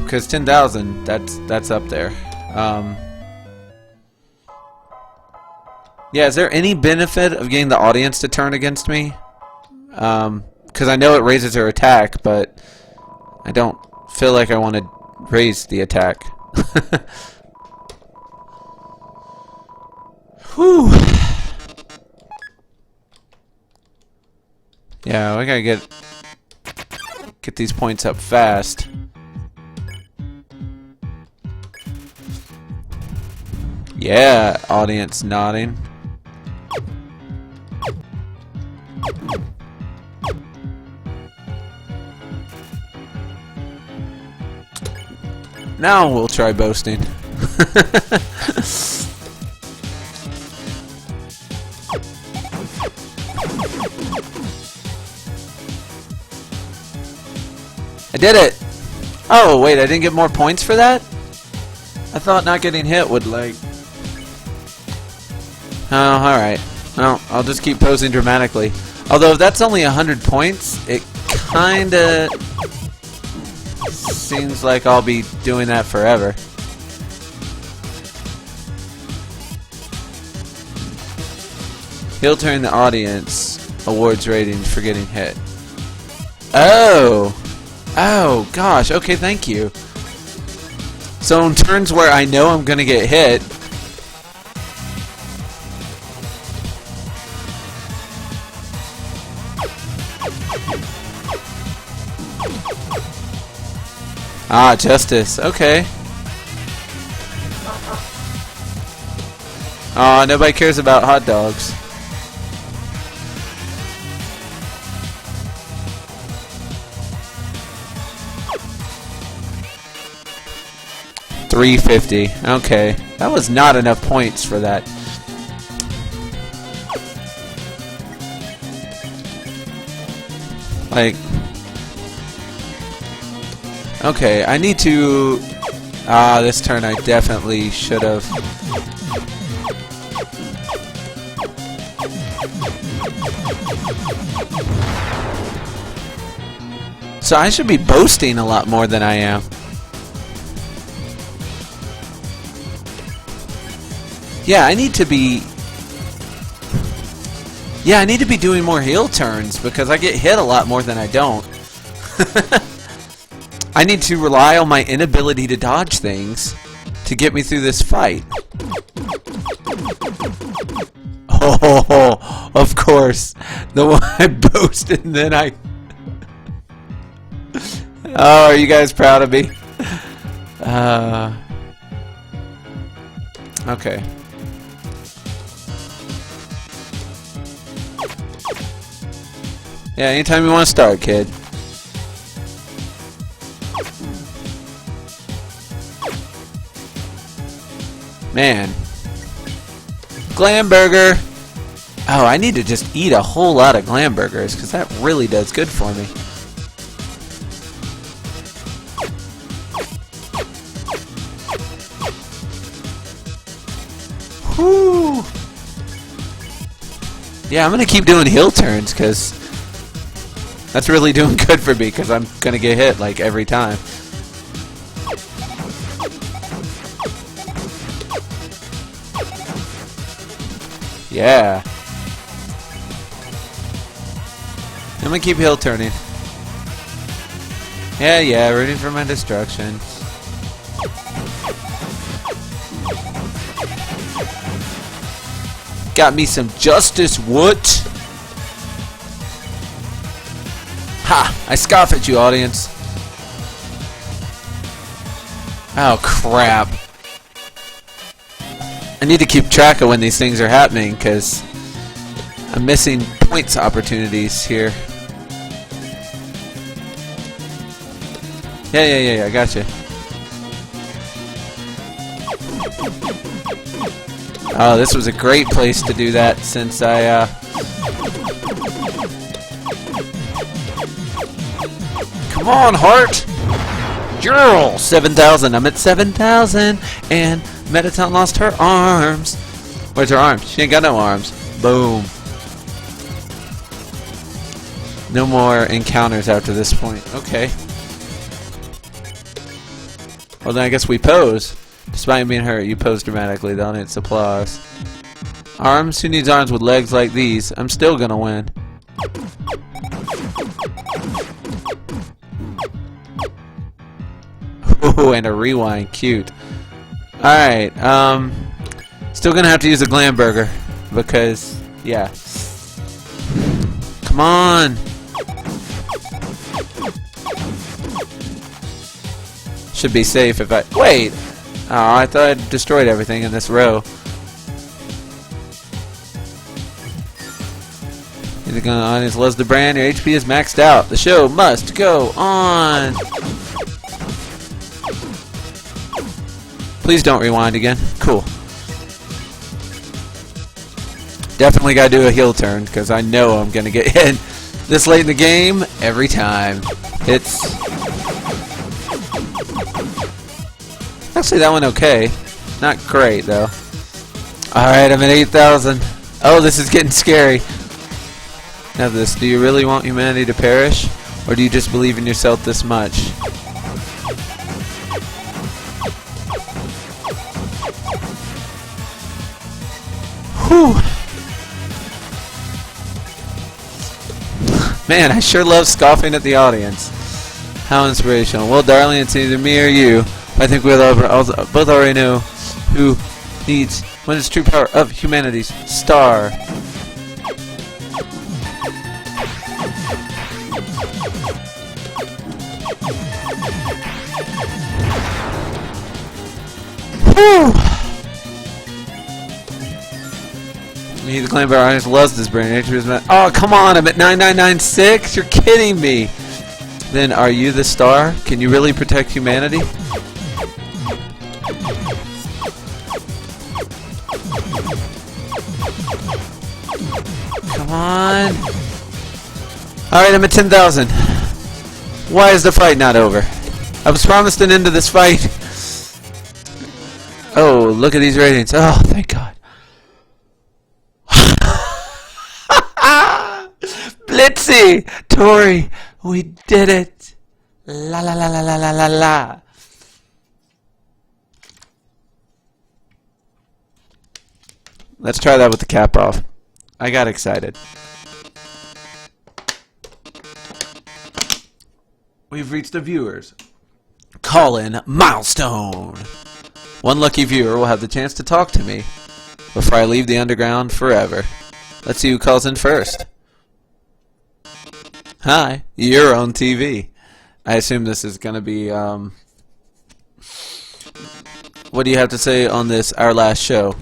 because 10,000, that's up there. Yeah, is there any benefit of getting the audience to turn against me? Because I know it raises their attack, but I don't feel like I want to raise the attack. Whew. Yeah, we gotta get these points up fast. Yeah, audience nodding. Now we'll try boasting. I did it! Oh, wait, I didn't get more points for that? I thought not getting hit would, like... Oh, alright. Well, I'll just keep posing dramatically. Although, if that's only 100 points, it kinda... seems like I'll be doing that forever. He'll turn the audience awards ratings for getting hit. Oh! Oh, gosh. Okay, thank you. So in turns where I know I'm gonna get hit, ah, justice. Okay. Aw, nobody cares about hot dogs. $350. Okay. That was not enough points for that. Like... Okay, I need to... this turn I definitely should have... So I should be boasting a lot more than I am. Yeah, I need to be... Yeah, I need to be doing more heel turns because I get hit a lot more than I don't. I need to rely on my inability to dodge things to get me through this fight. Oh, of course. The one I boasted and then I... Oh, are you guys proud of me? Okay. Yeah, anytime you want to start, kid. Man. Glam burger. Oh, I need to just eat a whole lot of glam burgers because that really does good for me. Woo! Yeah, I'm gonna keep doing heel turns because that's really doing good for me because I'm gonna get hit like every time. Yeah. I'm gonna keep heel turning. Yeah, rooting for my destruction. Got me some justice, what? Ha! I scoff at you, audience. Oh, crap. I need to keep track of when these things are happening, because I'm missing points opportunities here. Yeah, I gotcha. Oh, this was a great place to do that since I, Come on, Heart! Girl! 7,000. I'm at 7,000, and Metaton lost her arms. Where's her arms? She ain't got no arms. Boom. No more encounters after this point. Okay. Well, then I guess we pose. Despite being hurt, you pose dramatically. The audience applause. Arms? Who needs arms with legs like these? I'm still gonna win. Ooh, and a rewind. Cute. Alright, still gonna have to use a glam burger. Because, yeah. Come on! Should be safe if I... Wait! Oh, I thought I destroyed everything in this row. Either gonna audience loves the brand, your HP is maxed out. The show must go on! Please don't rewind again. Cool. Definitely gotta do a heel turn, because I know I'm gonna get hit this late in the game every time. It's... Actually, that one okay. Not great, though. Alright, I'm at 8,000. Oh, this is getting scary. Now this, do you really want humanity to perish? Or do you just believe in yourself this much? Whew. Man, I sure love scoffing at the audience. How inspirational. Well, darling, it's either me or you. I think we both already know who needs when it's true power of humanity's star. Whew. Me, the clan bar audience loves this brand. Oh, come on! I'm at 9996. You're kidding me. Then, are you the star? Can you really protect humanity? Come on. Alright, I'm at 10,000. Why is the fight not over? I was promised an end to this fight. Oh, look at these ratings. Oh, thank God. Blitzy! Tori, we did it. La la la la la la la la. Let's try that with the cap off. I got excited. We've reached the viewers. Call-in milestone. One lucky viewer will have the chance to talk to me before I leave the underground forever. Let's see who calls in first. Hi, you're on TV. I assume this is going to be, what do you have to say on this, our last show?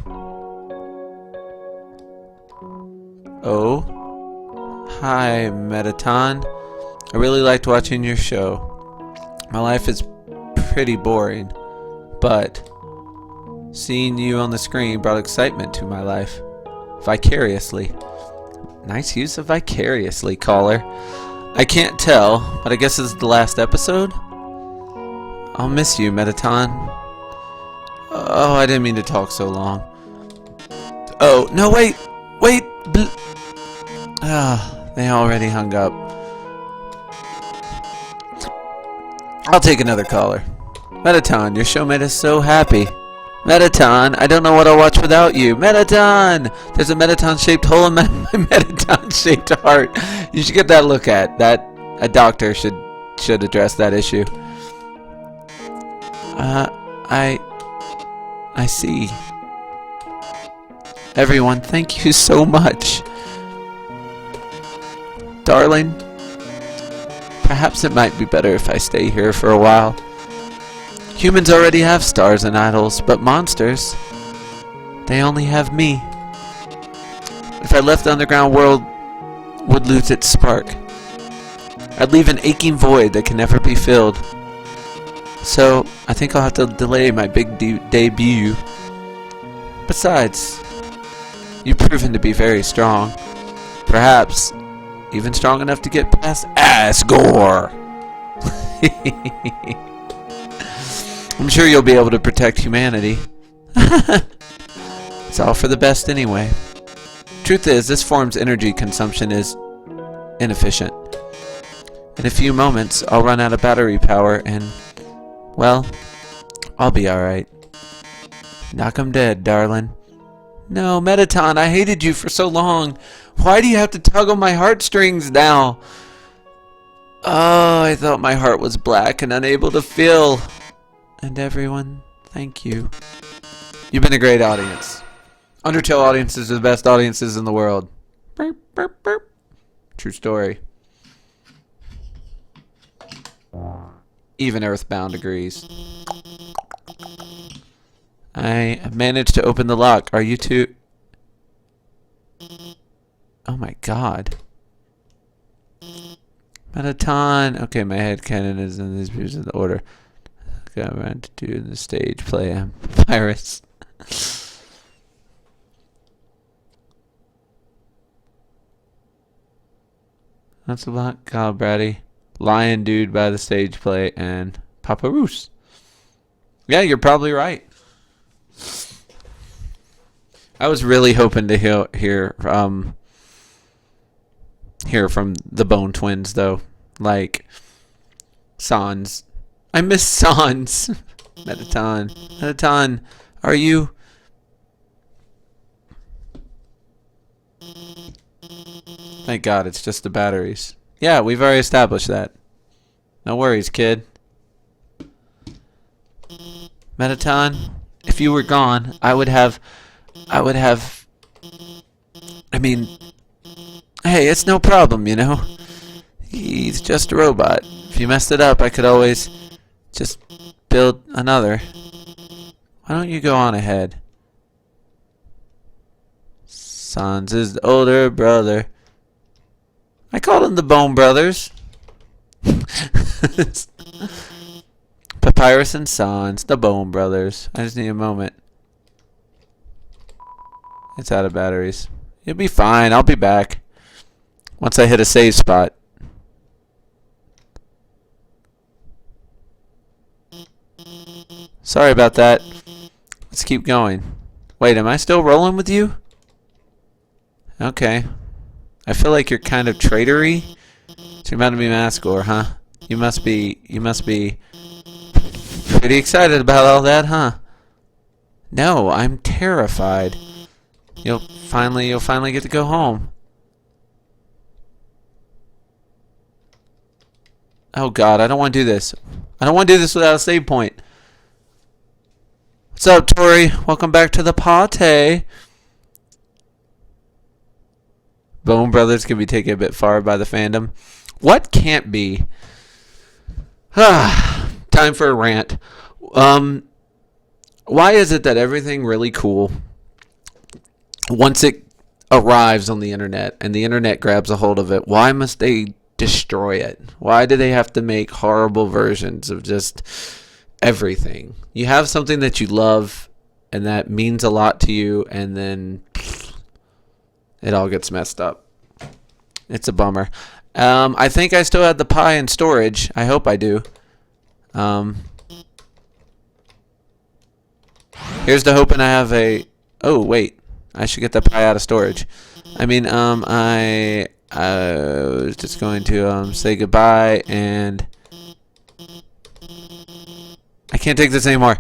Oh. Hi, Metaton. I really liked watching your show. My life is pretty boring, but seeing you on the screen brought excitement to my life. Vicariously. Nice use of vicariously, caller. I can't tell, but I guess this is the last episode? I'll miss you, Metaton. Oh, I didn't mean to talk so long. Oh, no, wait. Wait. They already hung up. I'll take another caller. Metaton, your show made us so happy. Metaton, I don't know what I'll watch without you. Metaton! There's a Metaton-shaped hole in my Metaton-shaped heart. You should get that look at. A doctor should address that issue. I see. Everyone, thank you so much. Darling, perhaps it might be better if I stay here for a while. Humans already have stars and idols, but monsters, they only have me. If I left the underground world, would lose its spark. I'd leave an aching void that can never be filled. So, I think I'll have to delay my big debut. Besides, you've proven to be very strong. Perhaps even strong enough to get past Asgore. I'm sure you'll be able to protect humanity. It's all for the best anyway. Truth is, this form's energy consumption is inefficient. In a few moments, I'll run out of battery power and, well, I'll be alright. Knock 'em dead, darling. No, Metaton, I hated you for so long. Why do you have to tug on my heartstrings now? Oh, I thought my heart was black and unable to feel. And everyone, thank you. You've been a great audience. Undertale audiences are the best audiences in the world. Burp, burp, burp. True story. Even Earthbound agrees. I managed to open the lock. Are you two? Oh my god. Metaton. Okay, my headcanon is in these views in the order. Okay, I'm going to do the stage play. Pirates. That's a lot. God, Brady. Lion Dude by the stage play and Papa Roos. Yeah, you're probably right. I was really hoping to hear from the Bone Twins though, like Sans. I miss Sans. Metaton, are you? Thank God, it's just the batteries. Yeah, we've already established that. No worries, kid. Metaton, if you were gone, I mean, hey, it's no problem, you know. He's just a robot. If you messed it up, I could always just build another. Why don't you go on ahead? Sans is the older brother. I called them the Bone Brothers. Papyrus and Sans, the Bone Brothers. I just need a moment. It's out of batteries. You'll be fine. I'll be back. Once I hit a save spot. Sorry about that. Let's keep going. Wait, am I still rolling with you? Okay. I feel like you're kind of traitory. So you're about to be Mascor, huh? You must be pretty excited about all that, huh? No, I'm terrified. You'll finally get to go home. Oh God, I don't want to do this. I don't want to do this without a save point. What's up, Tori? Welcome back to the party. Bone Brothers can be taken a bit far by the fandom. What can't be? Time for a rant. Why is it that everything really cool, once it arrives on the internet and the internet grabs a hold of it, why must they destroy it? Why do they have to make horrible versions of just everything? You have something that you love and that means a lot to you, and then it all gets messed up. It's a bummer. I think I still had the pie in storage. I hope I do. Here's to hoping I have a... Oh, wait. I should get the pie out of storage. I mean, I was just going to say goodbye, and I can't take this anymore.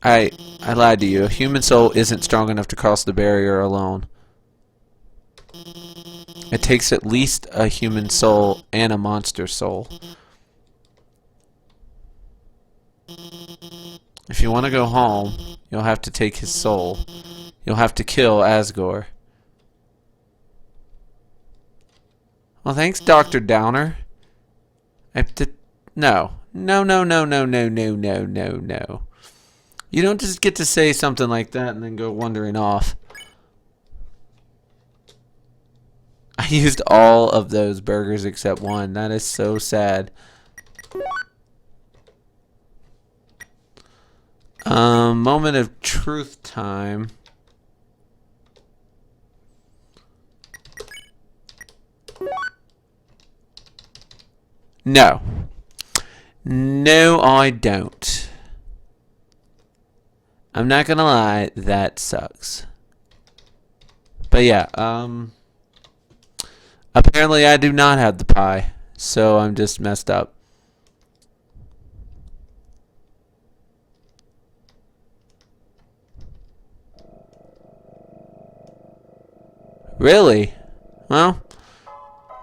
I lied to you. A human soul isn't strong enough to cross the barrier alone. It takes at least a human soul and a monster soul. If you want to go home, you'll have to take his soul. You'll have to kill Asgore. Well, thanks, Dr. Downer. No. No. You don't just get to say something like that and then go wandering off. I used all of those burgers except one. That is so sad. Moment of truth time. No. No, I don't. I'm not gonna lie, that sucks. But yeah, apparently I do not have the pie, so I'm just messed up. Really? Well,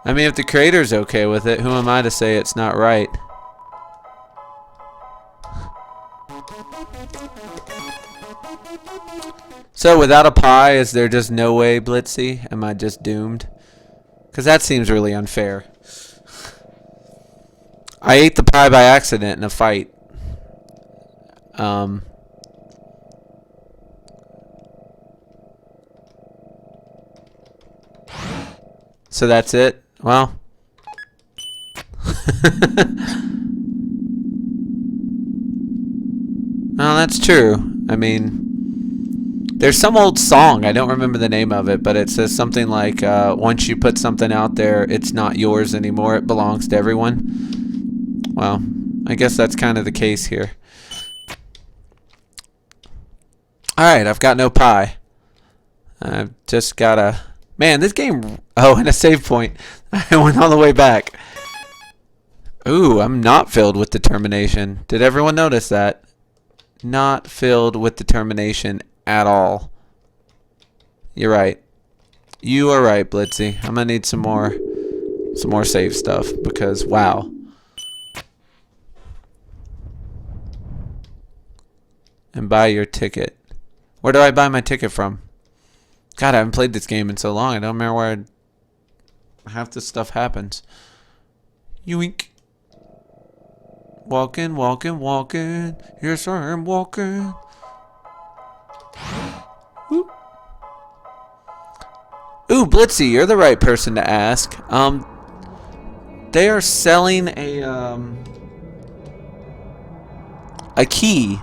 I mean, if the creator's okay with it, who am I to say it's not right? So, without a pie, is there just no way, Blitzy? Am I just doomed? Because that seems really unfair. I ate the pie by accident in a fight. So that's it? Well. No, that's true. I mean, there's some old song, I don't remember the name of it, but it says something like, once you put something out there, it's not yours anymore, it belongs to everyone. Well, I guess that's kind of the case here. Alright, I've got no pie. I've just gotta... Man, this game... Oh, and a save point. I went all the way back. Ooh, I'm not filled with determination. Did everyone notice that? Not filled with determination at all. You're right. You are right, Blitzy. I'm gonna need some more save stuff because wow. And buy your ticket. Where do I buy my ticket from? God, I haven't played this game in so long. I don't remember where half this stuff happens. Yoink. Walking, walking, walking. Yes, I am walking. Ooh, Blitzy, you're the right person to ask. They are selling a key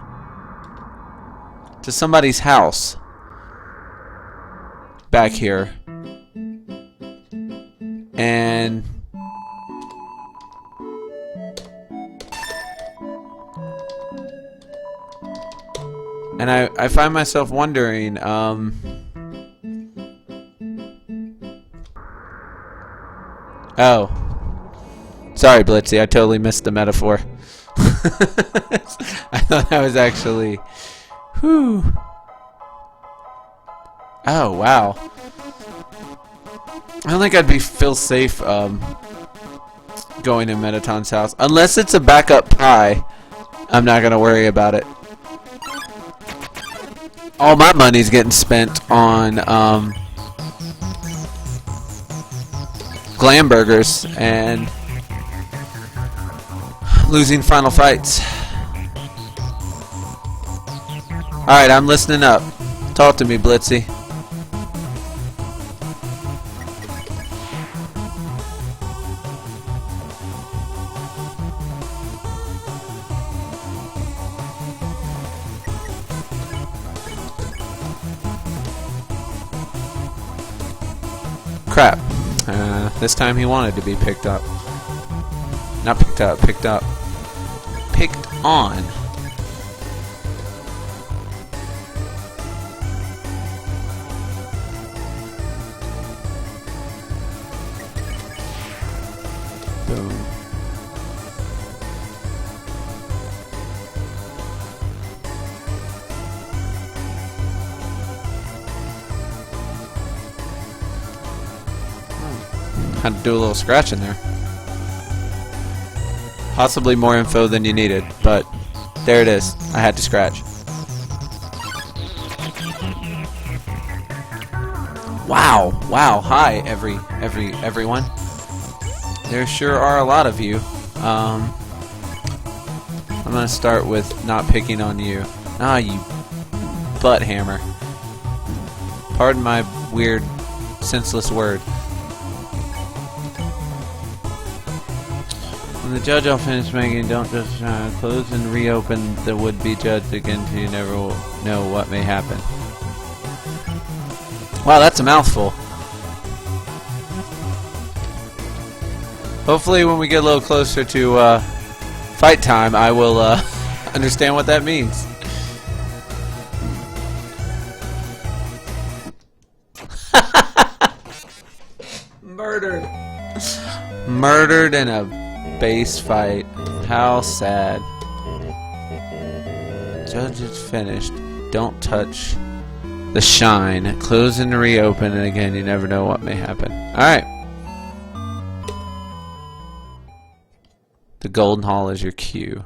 to somebody's house back here. And I find myself wondering, oh. Sorry, Blitzy, I totally missed the metaphor. I thought that was actually... Whew. Oh, wow. I don't think I'd feel safe going to Metaton's house. Unless it's a backup pie, I'm not going to worry about it. All my money's getting spent on glam burgers and losing final fights. Alright, I'm listening up. Talk to me, Blitzy. Crap. This time he wanted to be picked up. Not picked up, picked up. Picked on. Had to do a little scratch in there. Possibly more info than you needed, but there it is. I had to scratch. Wow, wow, hi everyone. There sure are a lot of you. I'm gonna start with not picking on you. Ah, you butt hammer. Pardon my weird, senseless word. When the judge all finished making, don't just close and reopen the would-be judge again till you never know what may happen. Wow, that's a mouthful. Hopefully when we get a little closer to fight time, I will understand what that means. Murdered. Murdered in a base fight. How sad. Judge is finished. Don't touch the shine. Close and reopen, and again, you never know what may happen. Alright. The Golden Hall is your cue.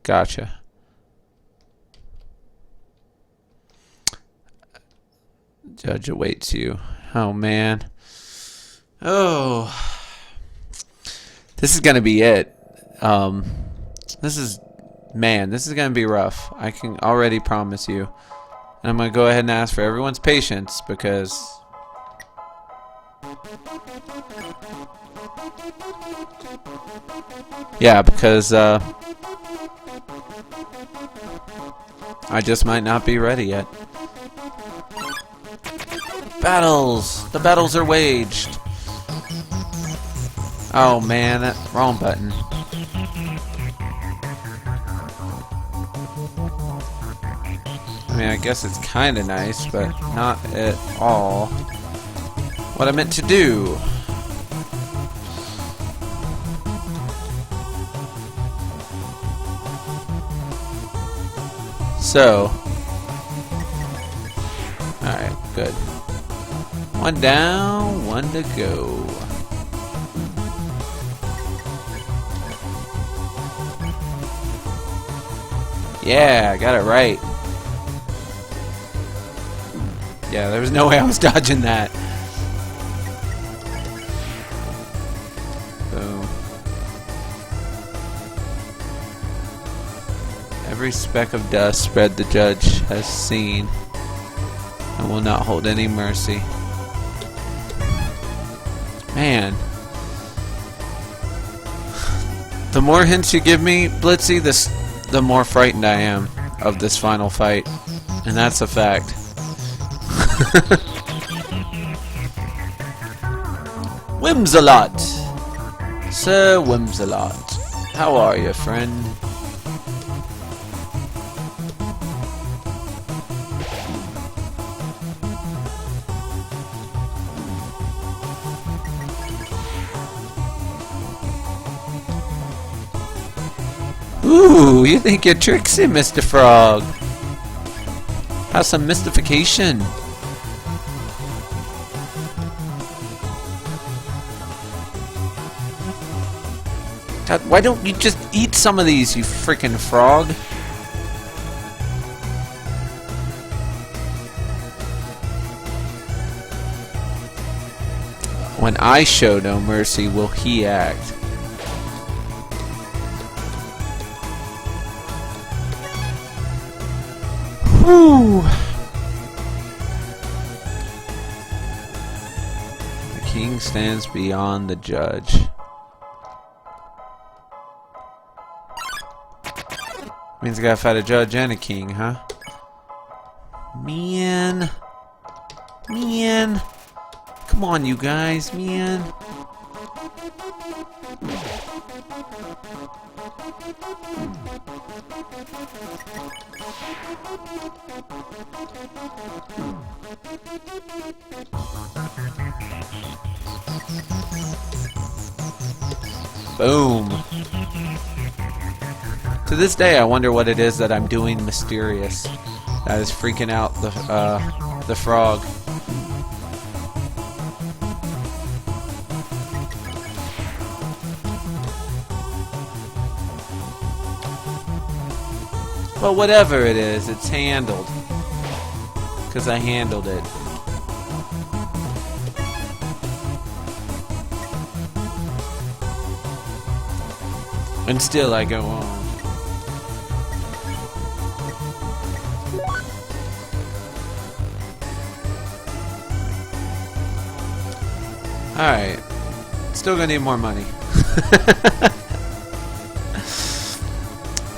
Gotcha. Judge awaits you. Oh, man. Oh. This is gonna be it. This is gonna be rough. I can already promise you. And I'm gonna go ahead and ask for everyone's patience because I just might not be ready yet. Battles! The battles are waged! Oh man, that wrong button. I mean, I guess it's kinda nice, but not at all what I meant to do. So, alright, good. One down, one to go. Yeah, I got it right. Yeah, there was no way I was dodging that. Boom. Every speck of dust spread the judge has seen and will not hold any mercy. Man. The more hints you give me, Blitzy, the more frightened I am of this final fight. And that's a fact. Whimsalot! Sir Whimsalot. How are you, friend? Ooh, you think you're tricksy, Mr. Frog. Have some mystification. God, why don't you just eat some of these, you freaking frog? When I show no mercy, will he act? Whew. The king stands beyond the judge. Means I gotta fight a judge and a king, huh? Man. Man. Come on, you guys, man. Boom. To this day, I wonder what it is that I'm doing mysterious that is freaking out the frog. Well, whatever it is, it's handled. Because I handled it. And still I go on. Alright. Still gonna need more money.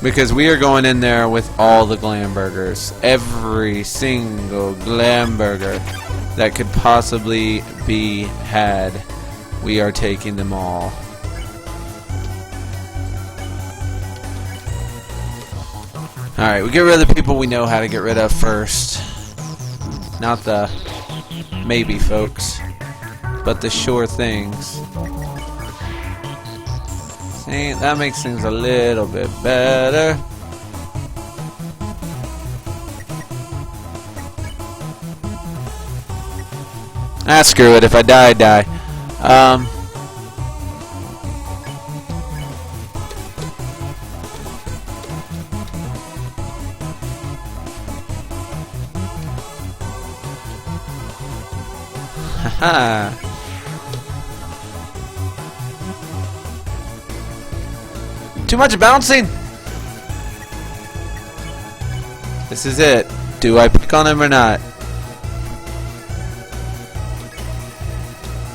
Because we are going in there with all the glam burgers. Every single glam burger that could possibly be had. We are taking them all. Alright, we get rid of the people we know how to get rid of first. Not the maybe folks, but the sure things. See, that makes things a little bit better. Ah, screw it. If I die, I die. Haha. Too much bouncing. This is it. Do I pick on him or not?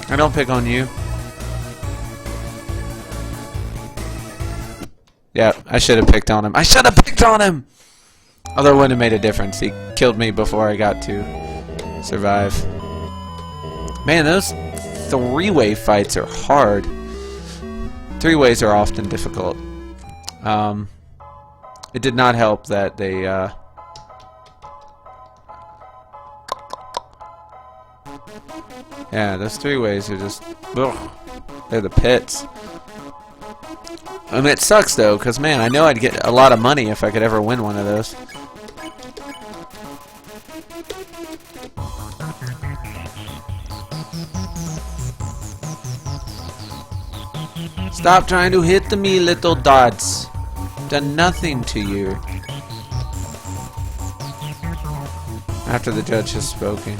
I don't pick on you. Yeah, I should have picked on him. I should have picked on him! Although it wouldn't have made a difference. He killed me before I got to survive. Man, those three-way fights are hard. Three-ways are often difficult. It did not help that they, yeah, those three-ways are just, ugh, they're the pits. I mean, it sucks, though, because, man, I know I'd get a lot of money if I could ever win one of those. Stop trying to hit me, little dots. Done nothing to you. After the judge has spoken.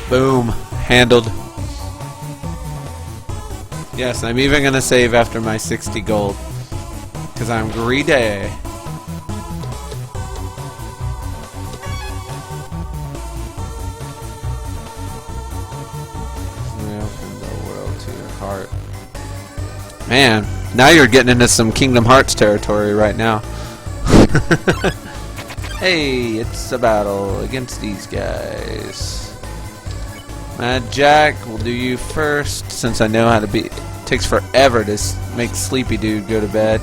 Boom. Handled. Yes, I'm even gonna save after my 60 gold. Because I'm greedy. Man, now you're getting into some Kingdom Hearts territory right now. Hey, it's a battle against these guys. Mad Jack, we'll do you first, since I know how to be. It takes forever to make Sleepy Dude go to bed.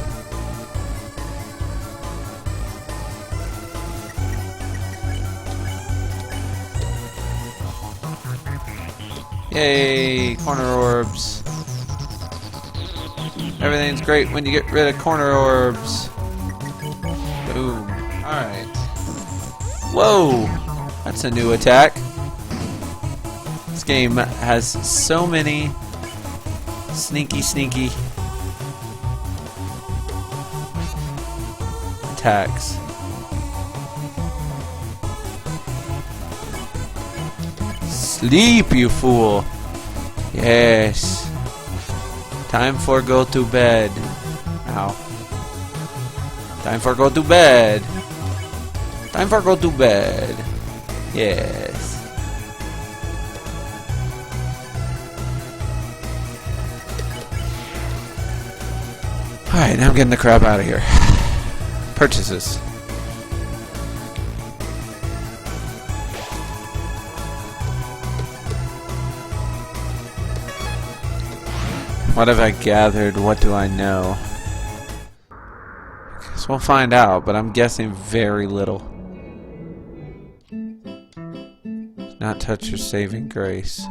Yay, corner orbs. Everything's great when you get rid of corner orbs. Boom. Alright. Whoa! That's a new attack. This game has so many sneaky attacks. Sleep, you fool! Yes. Time for go to bed. Ow. Time for go to bed. Time for go to bed. Yes. Alright, now I'm getting the crap out of here. Purchases. What have I gathered? What do I know? Guess we'll find out, but I'm guessing very little. Not touch your saving grace.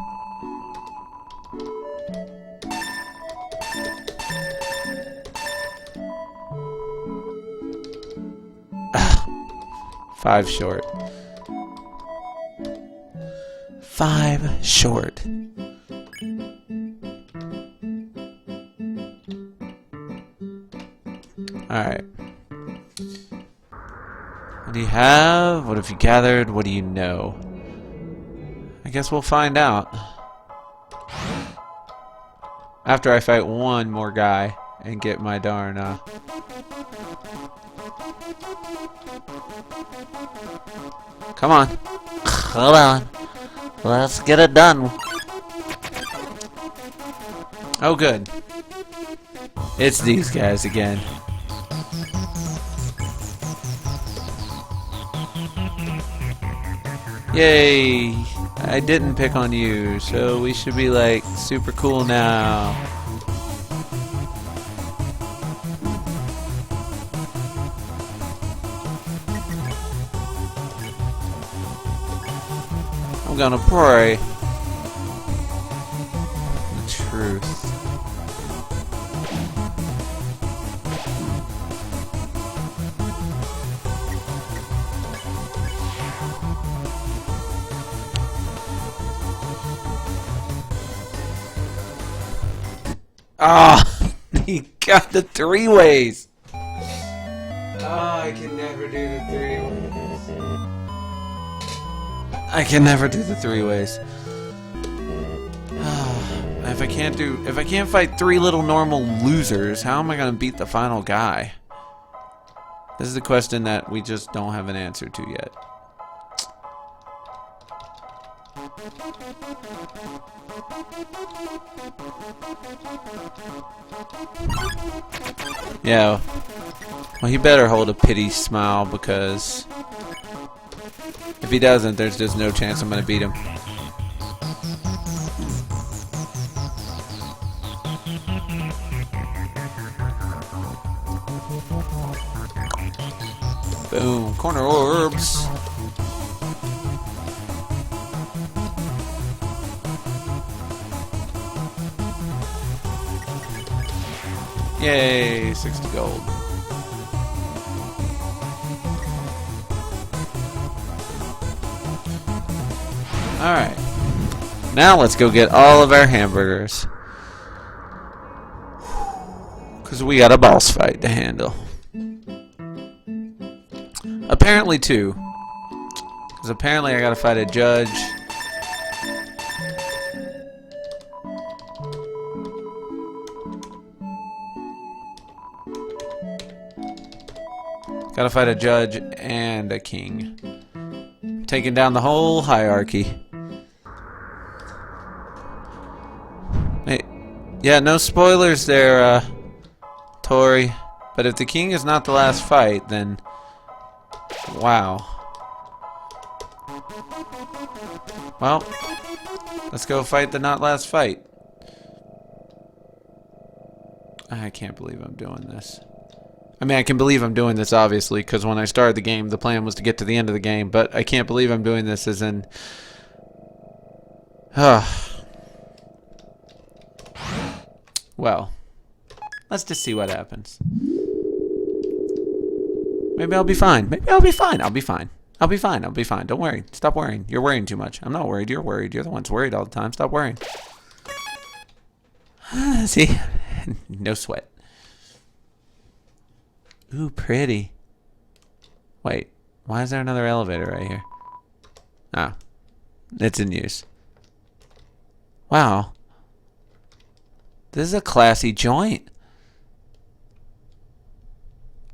Five short. 5 short. Alright. What do you have? What have you gathered? What do you know? I guess we'll find out. After I fight one more guy and get my darn, Come on. Hold on. Let's get it done. Oh, good. It's these guys again. Yay! I didn't pick on you, so we should be like super cool now. I'm gonna pray the truth. Ah, he got the 3 ways. Oh, I can never do the 3 ways. I can never do the 3 ways. If I can't fight 3 little normal losers, how am I gonna beat the final guy? This is a question that we just don't have an answer to yet. Yeah. Well, he better hold a pity smile, because if he doesn't, there's just no chance I'm gonna beat him. Boom. Corner orbs. Yay, 60 gold. Alright. Now let's go get all of our hamburgers. Because we got a boss fight to handle. Apparently 2. Because apparently I gotta fight a judge. Gotta fight a judge and a king. Taking down the whole hierarchy. Hey, yeah, no spoilers there, Tori. But if the king is not the last fight, then... wow. Well, let's go fight the not last fight. I can't believe I'm doing this. I mean, I can believe I'm doing this, obviously, because when I started the game, the plan was to get to the end of the game, but I can't believe I'm doing this as in... well, let's just see what happens. Maybe I'll be fine. Maybe I'll be fine. I'll be fine. I'll be fine. I'll be fine. Don't worry. Stop worrying. You're worrying too much. I'm not worried. You're worried. You're the one's worried all the time. Stop worrying. See? No sweat. Ooh, pretty. Wait, why is there another elevator right here? Ah, it's in use. Wow. This is a classy joint.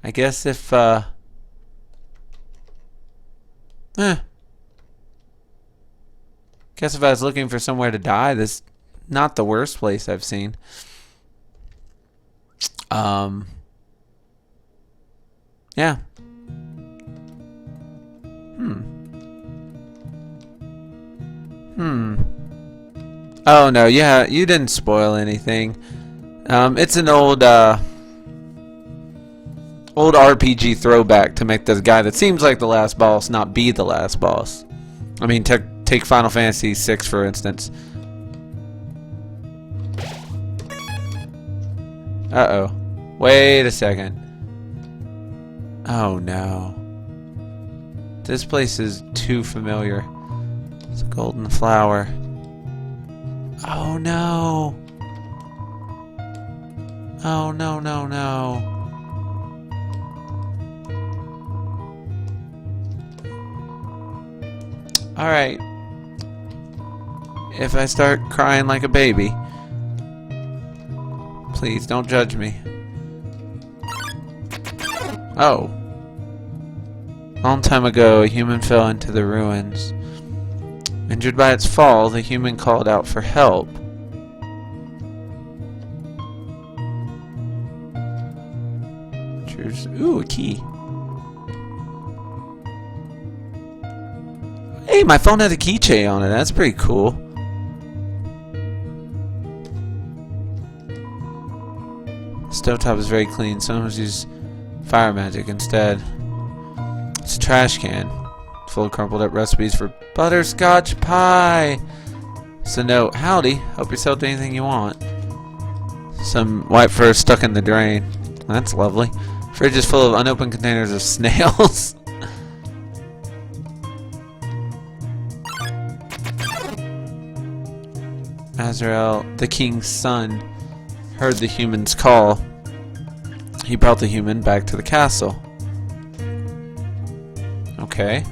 I guess if, guess if I was looking for somewhere to die, this is not the worst place I've seen. Yeah. Oh no, yeah, you didn't spoil anything. It's an old RPG throwback to make the guy that seems like the last boss not be the last boss. I mean, take Final Fantasy VI for instance. Uh-oh. Wait a second. Oh no. This place is too familiar. It's a golden flower. Oh no. Oh no, no, no. Alright. If I start crying like a baby, please don't judge me. Oh. A long time ago, a human fell into the ruins. Injured by its fall, the human called out for help. Ooh, a key. Hey, my phone had a keychain on it. That's pretty cool. Stovetop is very clean. Sometimes use fire magic instead. It's a trash can full of crumpled up recipes for butterscotch pie. So note, howdy. Hope you're sold anything you want. Some white fur stuck in the drain. That's lovely. Fridge is full of unopened containers of snails. Azrael, the king's son, heard the human's call. He brought the human back to the castle. Okay.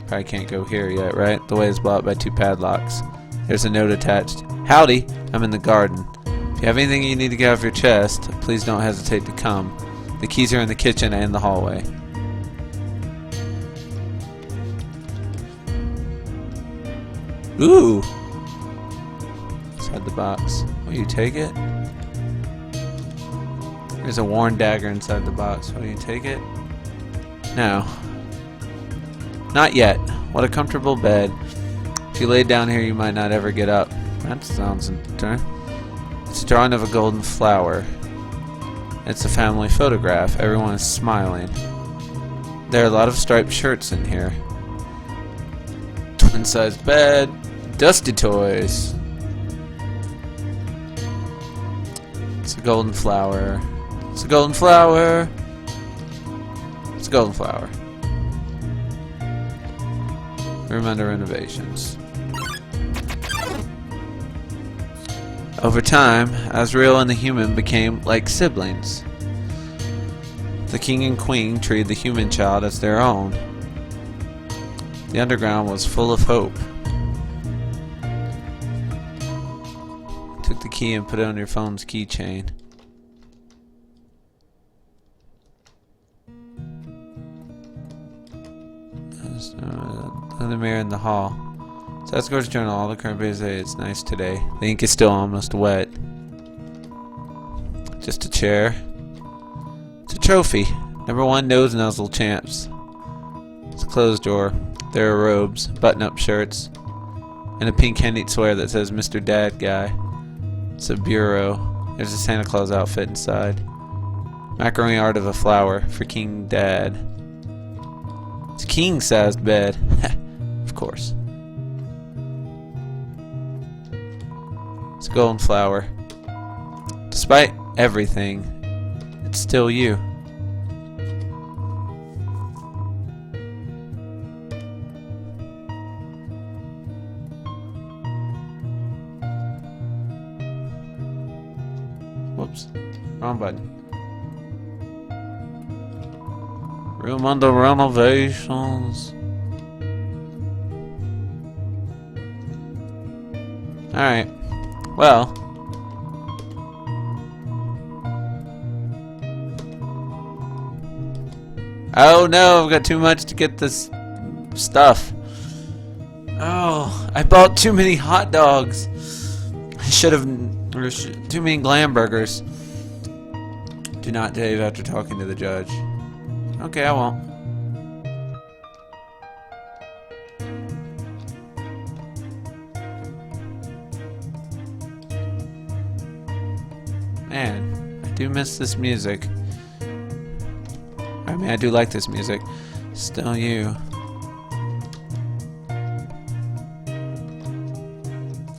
Probably can't go here yet, right? The way is blocked by 2 padlocks. There's a note attached. Howdy, I'm in the garden. If you have anything you need to get off your chest, please don't hesitate to come. The keys are in the kitchen and the hallway. Ooh! Inside the box. Will you take it? There's a worn dagger inside the box. Will you take it? No. Not yet. What a comfortable bed. If you laid down here, you might not ever get up. That sounds interesting. It's a drawing of a golden flower. It's a family photograph. Everyone is smiling. There are a lot of striped shirts in here. Twin-size bed. Dusty toys. It's a golden flower. It's a golden flower. It's a golden flower. Room under renovations. Over time, Azrael and the human became like siblings. The king and queen treated the human child as their own. The underground was full of hope. Took the key and put it on your phone's keychain. Another mirror in the hall. Sasquatch's journal. All the current pages say it's nice today. The ink is still almost wet. Just a chair. It's a trophy. #1 nose nuzzle champs. It's a closed door. There are robes, button-up shirts, and a pink hand-knit sweater that says Mr. Dad Guy. It's a bureau. There's a Santa Claus outfit inside. Macaroni art of a flower for King Dad. It's a king-sized bed. Of course. It's a golden flower. Despite everything, it's still you. Whoops. Wrong button. Room under renovations. Alright. Well. Oh no, I've got too much to get this stuff. Oh, I bought too many hot dogs. I should have... too many glam burgers. Do not, Dave, after talking to the judge. Okay, I won't. Man, I do miss this music. I mean, I do like this music. Still you.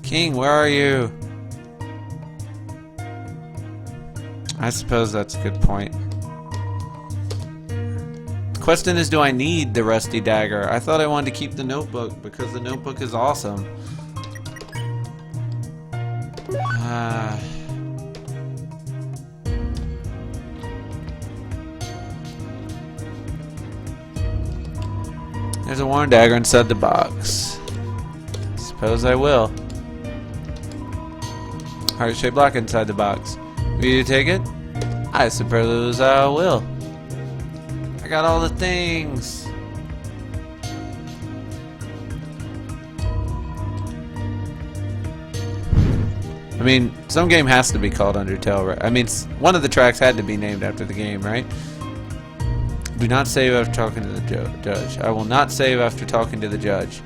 King, where are you? I suppose that's a good point. The question is, do I need the rusty dagger? I thought I wanted to keep the notebook because the notebook is awesome. There's a worn dagger inside the box. Suppose I will. Heart-shaped block inside the box. Will you take it? I suppose I will. I got all the things. I mean, some game has to be called Undertale, right? I mean, one of the tracks had to be named after the game, right? Do not save after talking to the judge. I will not save after talking to the judge.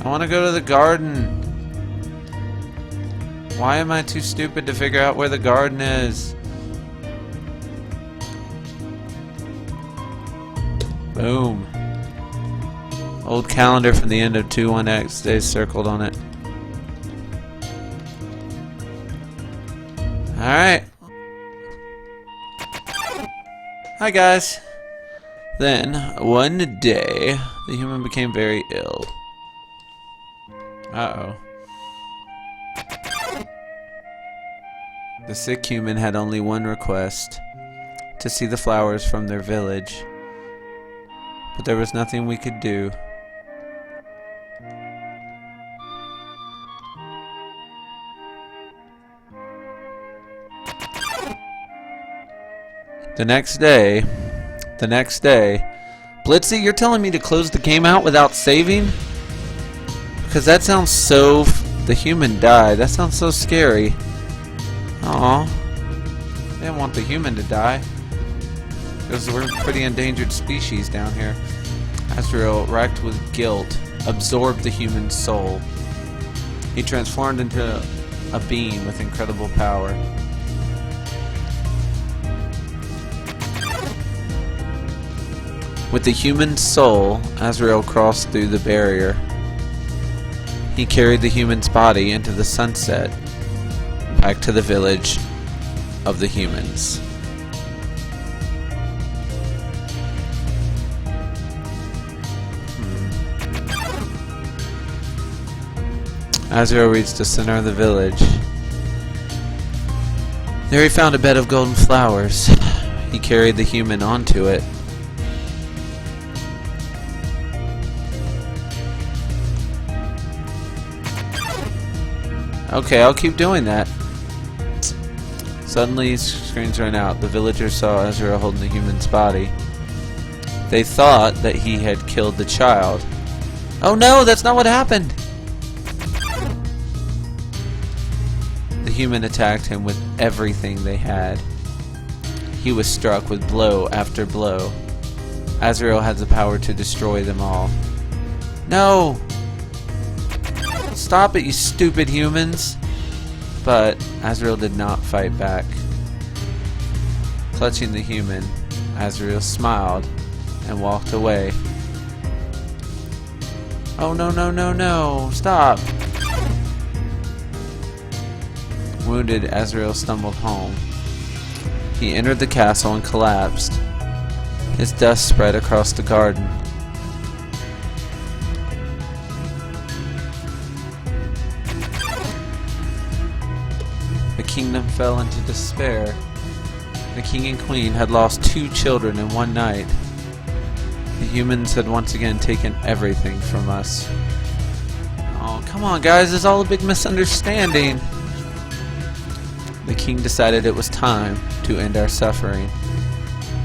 I want to go to the garden. Why am I too stupid to figure out where the garden is? Boom. Old calendar from the end of 2-1X stays circled on it. Alright. Hi guys. Then, one day, the human became very ill. Uh-oh. The sick human had only one request: to see the flowers from their village. But there was nothing we could do. The next day, Blitzy, you're telling me to close the game out without saving? Because that sounds so... the human died. That sounds so scary. Aw. I didn't want the human to die. Because we're a pretty endangered species down here. Azrael, racked with guilt, absorbed the human soul. He transformed into a being with incredible power. With the human soul, Azrael crossed through the barrier. He carried the human's body into the sunset, back to the village of the humans. Azrael reached the center of the village. There he found a bed of golden flowers. He carried the human onto it. Okay, I'll keep doing that. Suddenly, screens ran out. The villagers saw Azrael holding the human's body. They thought that he had killed the child. Oh no, that's not what happened! The human attacked him with everything they had. He was struck with blow after blow. Azrael had the power to destroy them all. No! Stop it, you stupid humans! But Azrael did not fight back. Clutching the human, Azrael smiled and walked away. Oh no, no, no, no! Stop! Wounded, Azrael stumbled home. He entered the castle and collapsed. His dust spread across the garden. The kingdom fell into despair. The king and queen had lost 2 children in one night. The humans had once again taken everything from us. Oh, come on guys, it's all a big misunderstanding. The king decided it was time to end our suffering.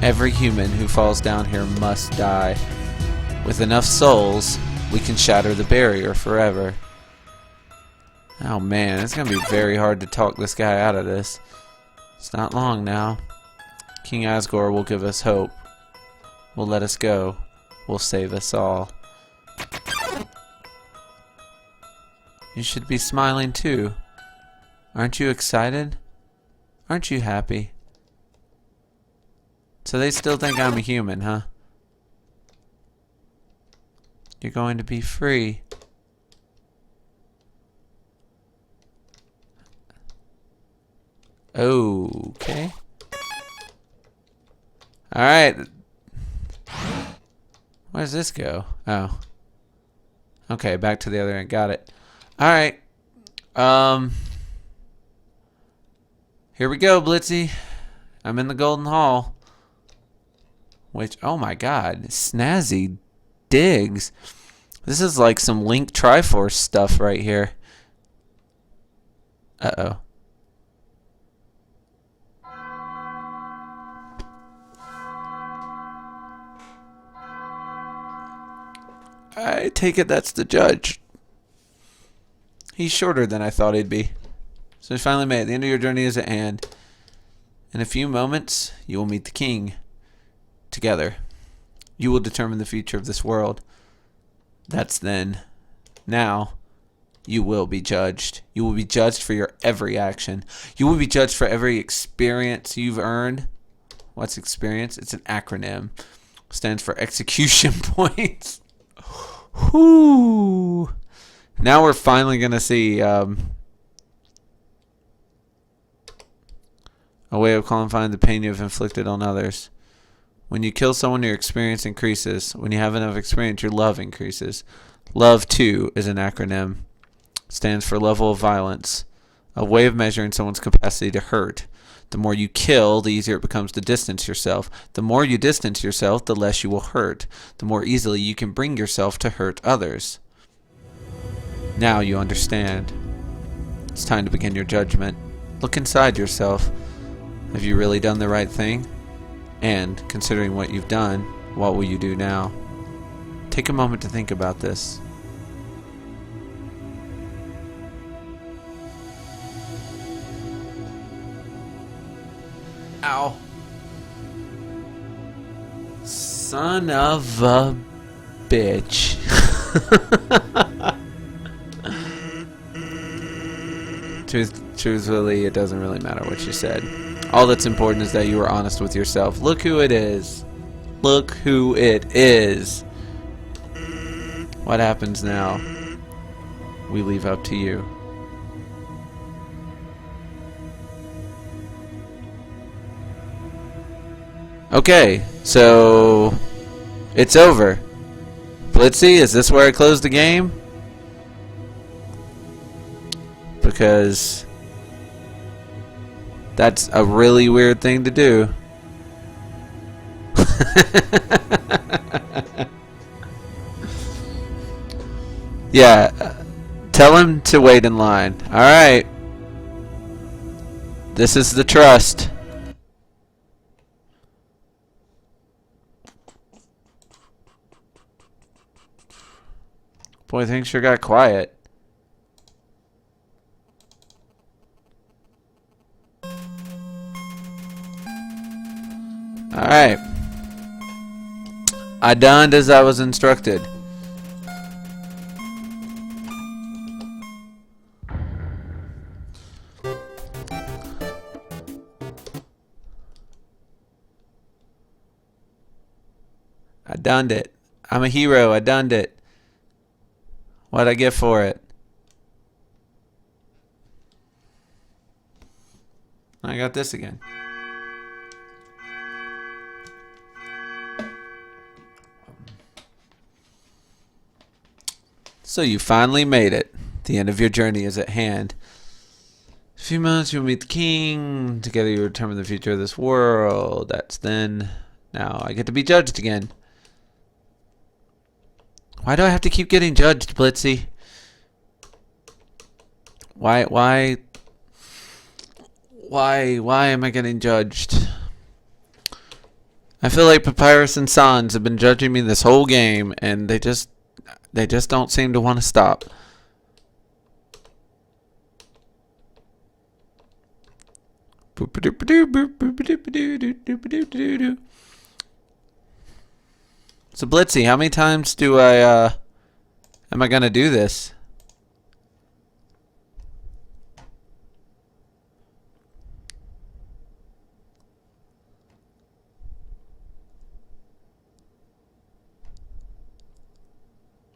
Every human who falls down here must die. With enough souls, we can shatter the barrier forever. Oh man, it's gonna be very hard to talk this guy out of this. It's not long now. King Asgore will give us hope. Will let us go. Will save us all. You should be smiling too. Aren't you excited? Aren't you happy? So they still think I'm a human, huh? You're going to be free. Okay. Alright. Where does this go? Oh. Okay, back to the other end. Got it. Alright. Here we go, Blitzy. I'm in the Golden Hall. Which, oh my god, snazzy digs. This is like some Link Triforce stuff right here. Uh-oh. I take it that's the judge. He's shorter than I thought he'd be. So we finally made it. The end of your journey is at hand. In a few moments, you will meet the king. Together, you will determine the future of this world. That's then. Now, you will be judged. You will be judged for your every action. You will be judged for every experience you've earned. What's experience? It's an acronym. Stands for execution points. Whoo! Now we're finally going to see a way of quantifying the pain you have inflicted on others. When you kill someone, your experience increases. When you have enough experience, your love increases. Love, too, is an acronym. Stands for level of violence. A way of measuring someone's capacity to hurt. The more you kill, the easier it becomes to distance yourself. The more you distance yourself, the less you will hurt. The more easily you can bring yourself to hurt others. Now you understand. It's time to begin your judgment. Look inside yourself. Have you really done the right thing? And, considering what you've done, what will you do now? Take a moment to think about this. Ow. Son of a bitch. Truthfully, it doesn't really matter what you said. All that's important is that you were honest with yourself. Look who it is. Look who it is. What happens now? We leave up to you. Okay, so it's over. Blitzy, is this where I close the game? Because that's a really weird thing to do. Yeah, tell him to wait in line. Alright. This is the trust. Boy, things sure got quiet. Alright. I done as I was instructed. I done it. I'm a hero. I done it. What'd I get for it? I got this again. So you finally made it. The end of your journey is at hand. In a few months you'll meet the king. Together you will determine the future of this world. That's then. Now I get to be judged again. Why do I have to keep getting judged, Blitzy? Why am I getting judged? I feel like Papyrus and Sans have been judging me this whole game, and they just don't seem to want to stop. So Blitzy, how many times do am I gonna do this?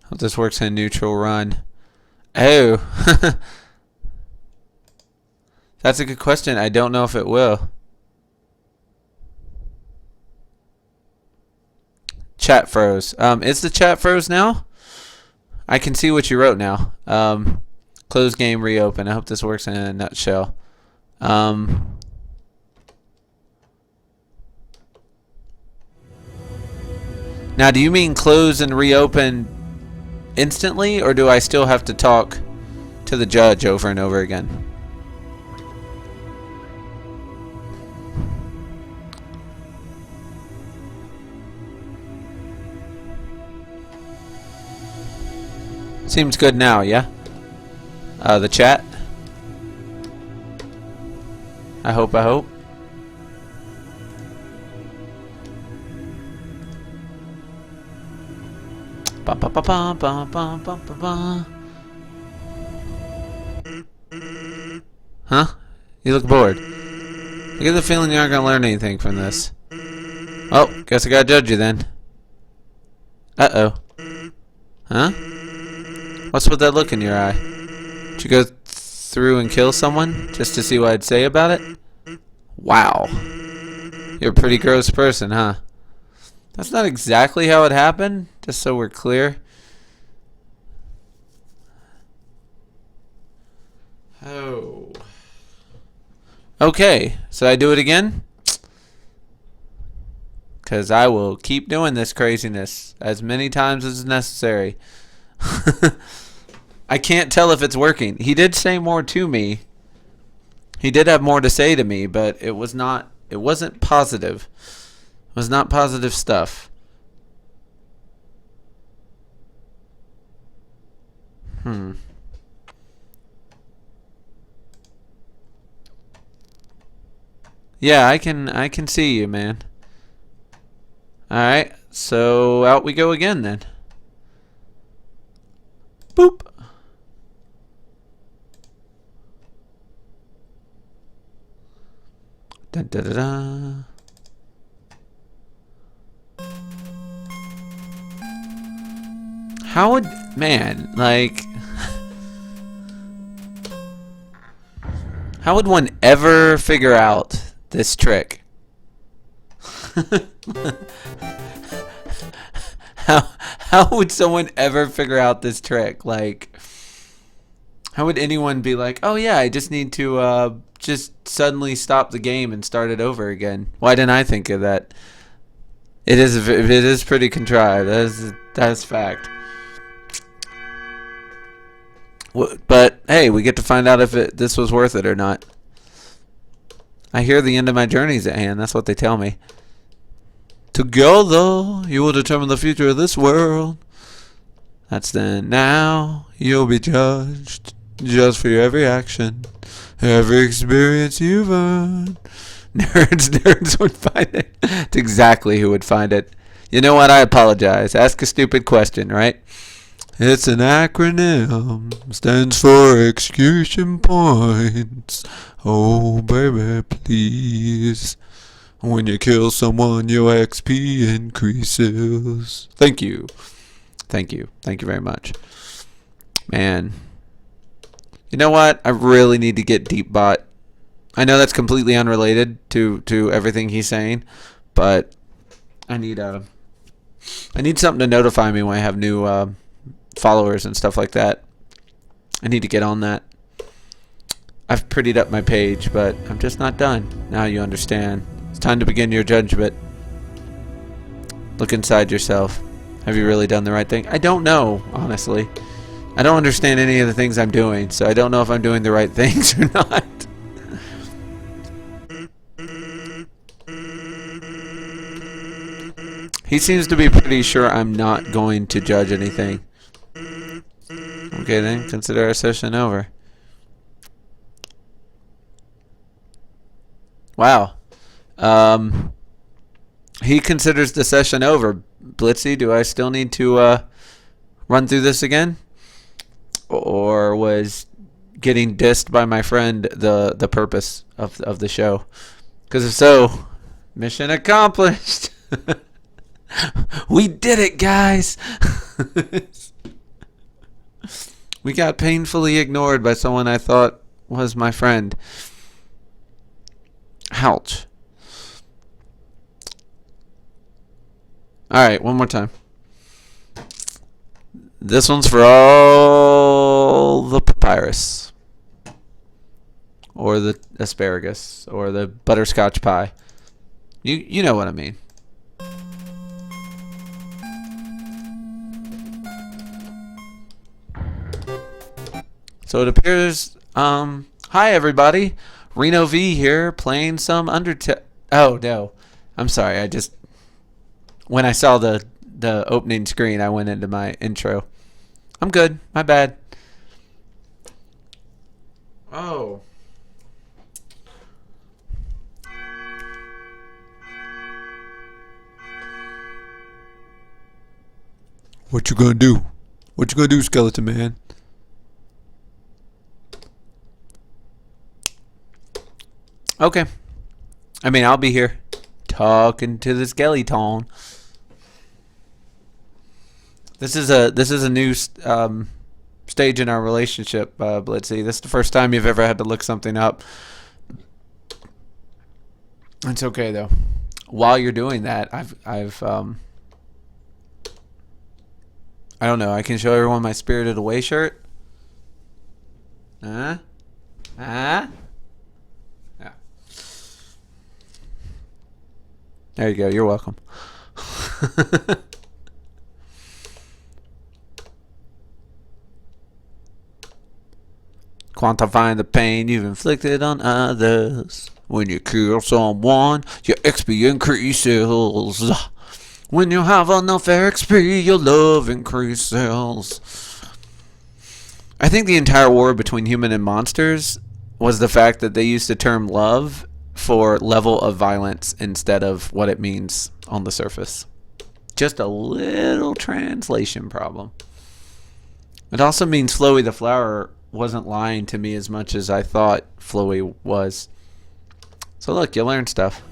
Hope this works in neutral run. Oh. That's a good question. I don't know if it will. Chat froze. Is the chat froze now? I can see what you wrote now. Close game, reopen. I hope this works in a nutshell. Now, do you mean close and reopen instantly, or do I still have to talk to the judge over and over again? Seems good now, yeah? The chat? I hope. Ba ba ba ba ba ba ba ba ba. Huh? You look bored. I get the feeling you aren't gonna learn anything from this. Oh, guess I gotta judge you then. Uh-oh. Huh? What's with that look in your eye? Did you go through and kill someone just to see what I'd say about it? Wow. You're a pretty gross person, huh? That's not exactly how it happened, just so we're clear. Oh. Okay, so I do it again? Because I will keep doing this craziness as many times as necessary. I can't tell if it's working. He did say more to me. He did have more to say to me, but it wasn't positive. It was not positive stuff. Yeah, I can see you, man. Alright, so out we go again then. Boop. Dun, da, da, da. How would, man, like, how would one ever figure out this trick? How would someone ever figure out this trick? Like, how would anyone be like, oh yeah, I just need to just suddenly stop the game and start it over again? Why didn't I think of that? It is pretty contrived. That's fact. But hey, we get to find out if this was worth it or not. I hear the end of my journey's at hand. That's what they tell me. Together, you will determine the future of this world. That's then. Now, you'll be judged for your every action, every experience you've earned. Nerds would find it. It's exactly who would find it. You know what? I apologize. Ask a stupid question, right? It's an acronym. Stands for execution points. Oh, baby, please. When you kill someone, your XP increases. Thank you. Thank you very much. Man. You know what? I really need to get Deep Bot. I know that's completely unrelated to everything he's saying, but I need something to notify me when I have new followers and stuff like that. I need to get on that. I've prettied up my page, but I'm just not done. Now you understand. It's time to begin your judgment. Look inside yourself. Have you really done the right thing? I don't know, honestly. I don't understand any of the things I'm doing, so I don't know if I'm doing the right things or not. He seems to be pretty sure I'm not going to judge anything. Okay then, consider our session over. Wow. He considers the session over. Blitzy, do I still need to run through this again? Or was getting dissed by my friend the purpose of the show? Because if so, mission accomplished. We did it, guys. We got painfully ignored by someone I thought was my friend. Ouch. Alright, one more time. This one's for all the papyrus. Or the asparagus. Or the butterscotch pie. You know what I mean. So it appears, hi everybody, Reno V here, playing some Undertale. Oh no, I'm sorry. I just, when I saw the opening screen, I went into my intro. I'm good. My bad. Oh. What you gonna do? What you gonna do, Skeleton Man? Okay. I mean, I'll be here talking to the skeleton. This is a new stage in our relationship, Blitzy. This is the first time you've ever had to look something up. It's okay though. While you're doing that, I've I don't know. I can show everyone my Spirited Away shirt. Yeah. There you go. You're welcome. Quantifying the pain you've inflicted on others. When you kill someone, your XP increases. When you have enough XP, your love increases. I think the entire war between human and monsters was the fact that they used the term love for level of violence instead of what it means on the surface. Just a little translation problem. It also means Flowey the Flower wasn't lying to me as much as I thought Flowey was. So look, you learn stuff.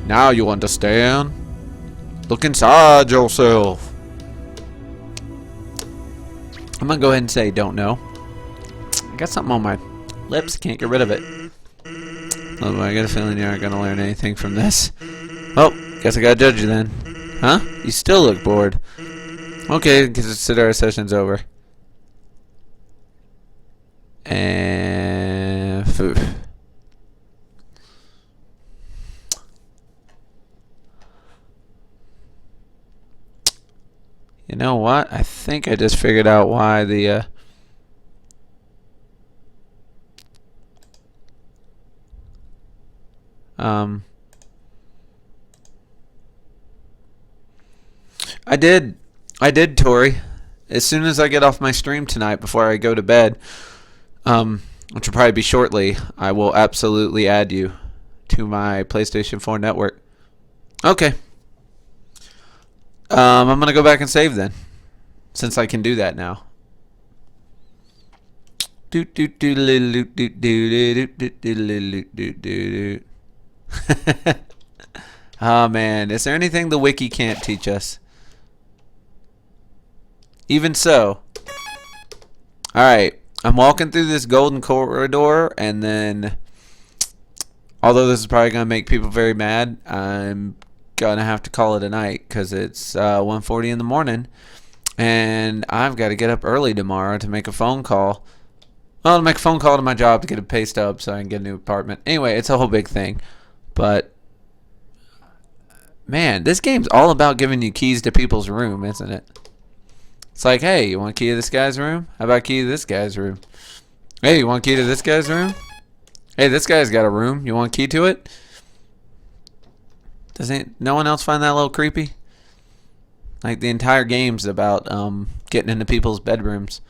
Now you understand. Look inside yourself. I'm gonna go ahead and say don't know. I got something on my lips, can't get rid of it. Oh, I got a feeling you aren't gonna learn anything from this. Oh, guess I gotta judge you then. Huh? You still look bored. Okay, consider our session's over. And you know what? I think I just figured out why the I did, Tori. As soon as I get off my stream tonight before I go to bed, which will probably be shortly, I will absolutely add you to my PlayStation 4 network. Okay. I'm going to go back and save then, since I can do that now. Oh man, is there anything the wiki can't teach us? Even so. Alright, I'm walking through this golden corridor, and then, although this is probably going to make people very mad, I'm going to have to call it a night, because it's 1:40 in the morning, and I've got to get up early tomorrow to make a phone call. Well, to make a phone call to my job to get a pay stub so I can get a new apartment. Anyway, it's a whole big thing. But, man, this game's all about giving you keys to people's room, isn't it? It's like, hey, you want a key to this guy's room? How about a key to this guy's room? Hey, you want a key to this guy's room? Hey, this guy's got a room. You want a key to it? Doesn't no one else find that a little creepy? Like, the entire game's about getting into people's bedrooms.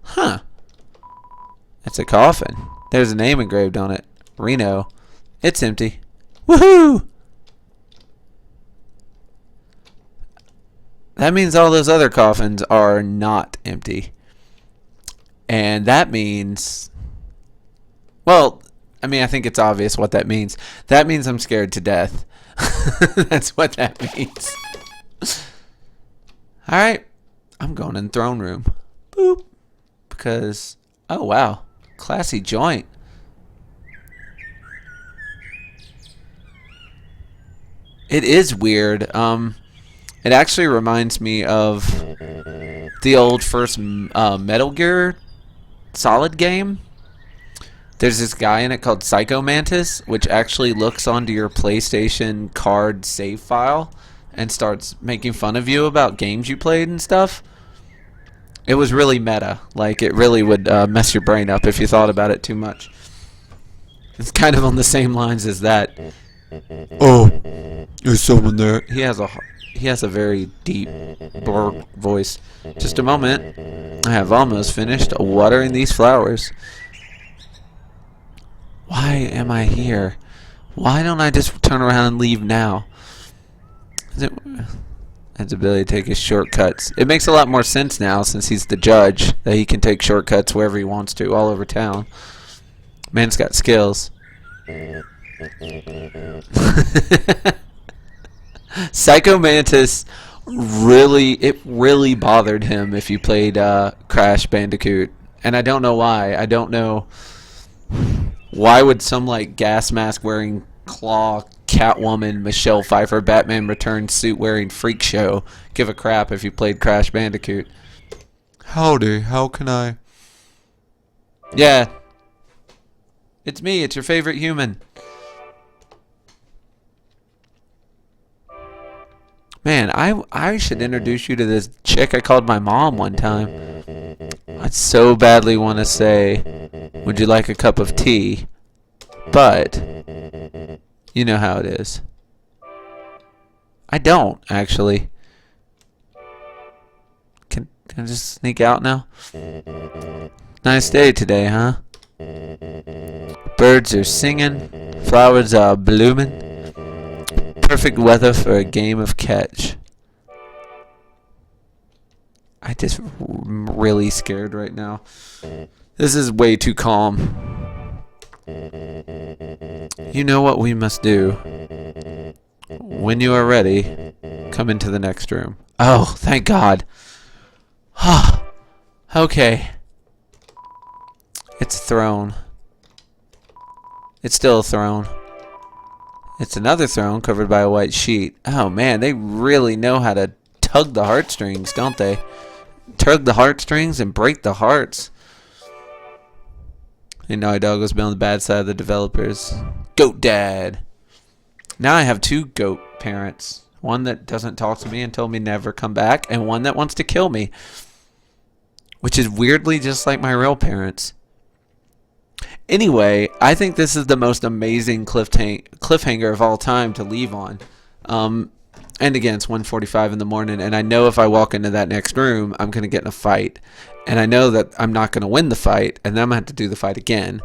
Huh. That's a coffin. There's a name engraved on it. Reno. It's empty. Woohoo! That means all those other coffins are not empty. And that means... Well, I mean, I think it's obvious what that means. That means I'm scared to death. That's what that means. Alright. I'm going in the throne room. Boop. Because... Oh, wow. Classy joint. It is weird. It actually reminds me of the old first Metal Gear Solid game. There's this guy in it called Psycho Mantis, which actually looks onto your PlayStation card save file and starts making fun of you about games you played and stuff. It was really meta. Like, it really would mess your brain up if you thought about it too much. It's kind of on the same lines as that. Oh, is someone there? He has a very deep voice. Just a moment. I have almost finished watering these flowers. Why am I here? Why don't I just turn around and leave now? His ability to take his shortcuts. It makes a lot more sense now since he's the judge that he can take shortcuts wherever he wants to, all over town. Man's got skills. Psycho Mantis really bothered him if you played Crash Bandicoot, and I don't know why. I don't know why would some like gas mask wearing claw Catwoman, Michelle Pfeiffer, Batman Returns suit wearing freak show give a crap if you played Crash Bandicoot. Howdy, how can I? Yeah. It's me, it's your favorite human. Man, I should introduce you to this chick I called my mom one time. I so badly want to say, would you like a cup of tea? But you know how it is. I don't, actually. Can I just sneak out now? Nice day today, huh? Birds are singing. Flowers are blooming. Perfect weather for a game of catch. I just really scared right now. This is way too calm. You know what we must do. When you are ready, come into the next room. Oh, thank God. Okay. It's a throne. It's still a throne. It's another throne covered by a white sheet. Oh man, they really know how to tug the heartstrings, don't they? Tug the heartstrings and break the hearts. And Naughty Dog has been on the bad side of the developers. Goat Dad. Now I have two goat parents. One that doesn't talk to me and told me never come back, and one that wants to kill me. Which is weirdly just like my real parents. Anyway, I think this is the most amazing cliffhanger of all time to leave on. And again, it's 1:45 in the morning, and I know if I walk into that next room, I'm going to get in a fight. And I know that I'm not going to win the fight, and then I'm going to have to do the fight again.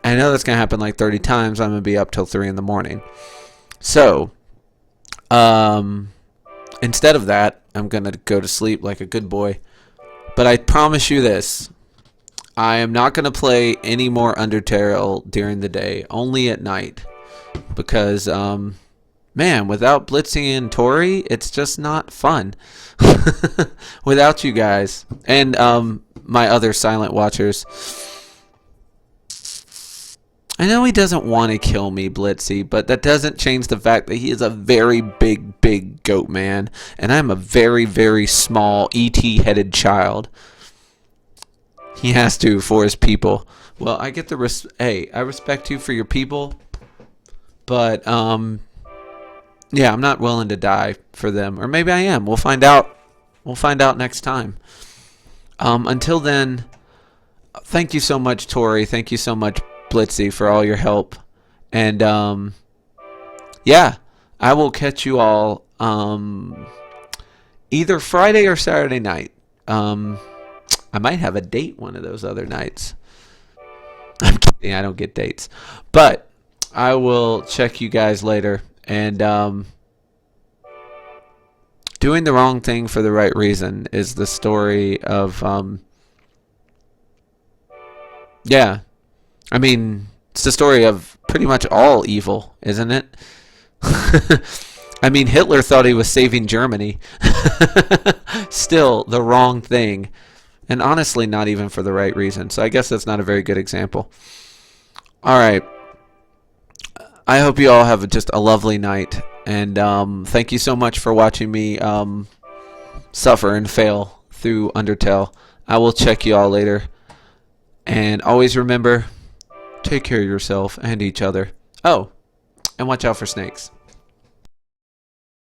I know that's going to happen like 30 times. I'm going to be up till 3 in the morning. So, instead of that, I'm going to go to sleep like a good boy. But I promise you this. I am not going to play any more Undertale during the day, only at night. Because, man, without Blitzy and Tori, it's just not fun. Without you guys. And my other silent watchers. I know he doesn't want to kill me, Blitzy, but that doesn't change the fact that he is a very big goat man. And I'm a very, very small ET-headed child. He has to for his people. Well, I get the hey, I respect you for your people, but yeah, I'm not willing to die for them, or maybe I am. We'll find out. We'll find out next time. Until then, thank you so much, Tori. Thank you so much, Blitzy, for all your help. And yeah, I will catch you all either Friday or Saturday night. I might have a date one of those other nights. I'm kidding, I don't get dates. But I will check you guys later. And doing the wrong thing for the right reason is the story of yeah. I mean, it's the story of pretty much all evil, isn't it? I mean, Hitler thought he was saving Germany. Still the wrong thing. And honestly, not even for the right reason. So I guess that's not a very good example. All right. I hope you all have just a lovely night. And thank you so much for watching me suffer and fail through Undertale. I will check you all later. And always remember, take care of yourself and each other. Oh, and watch out for snakes.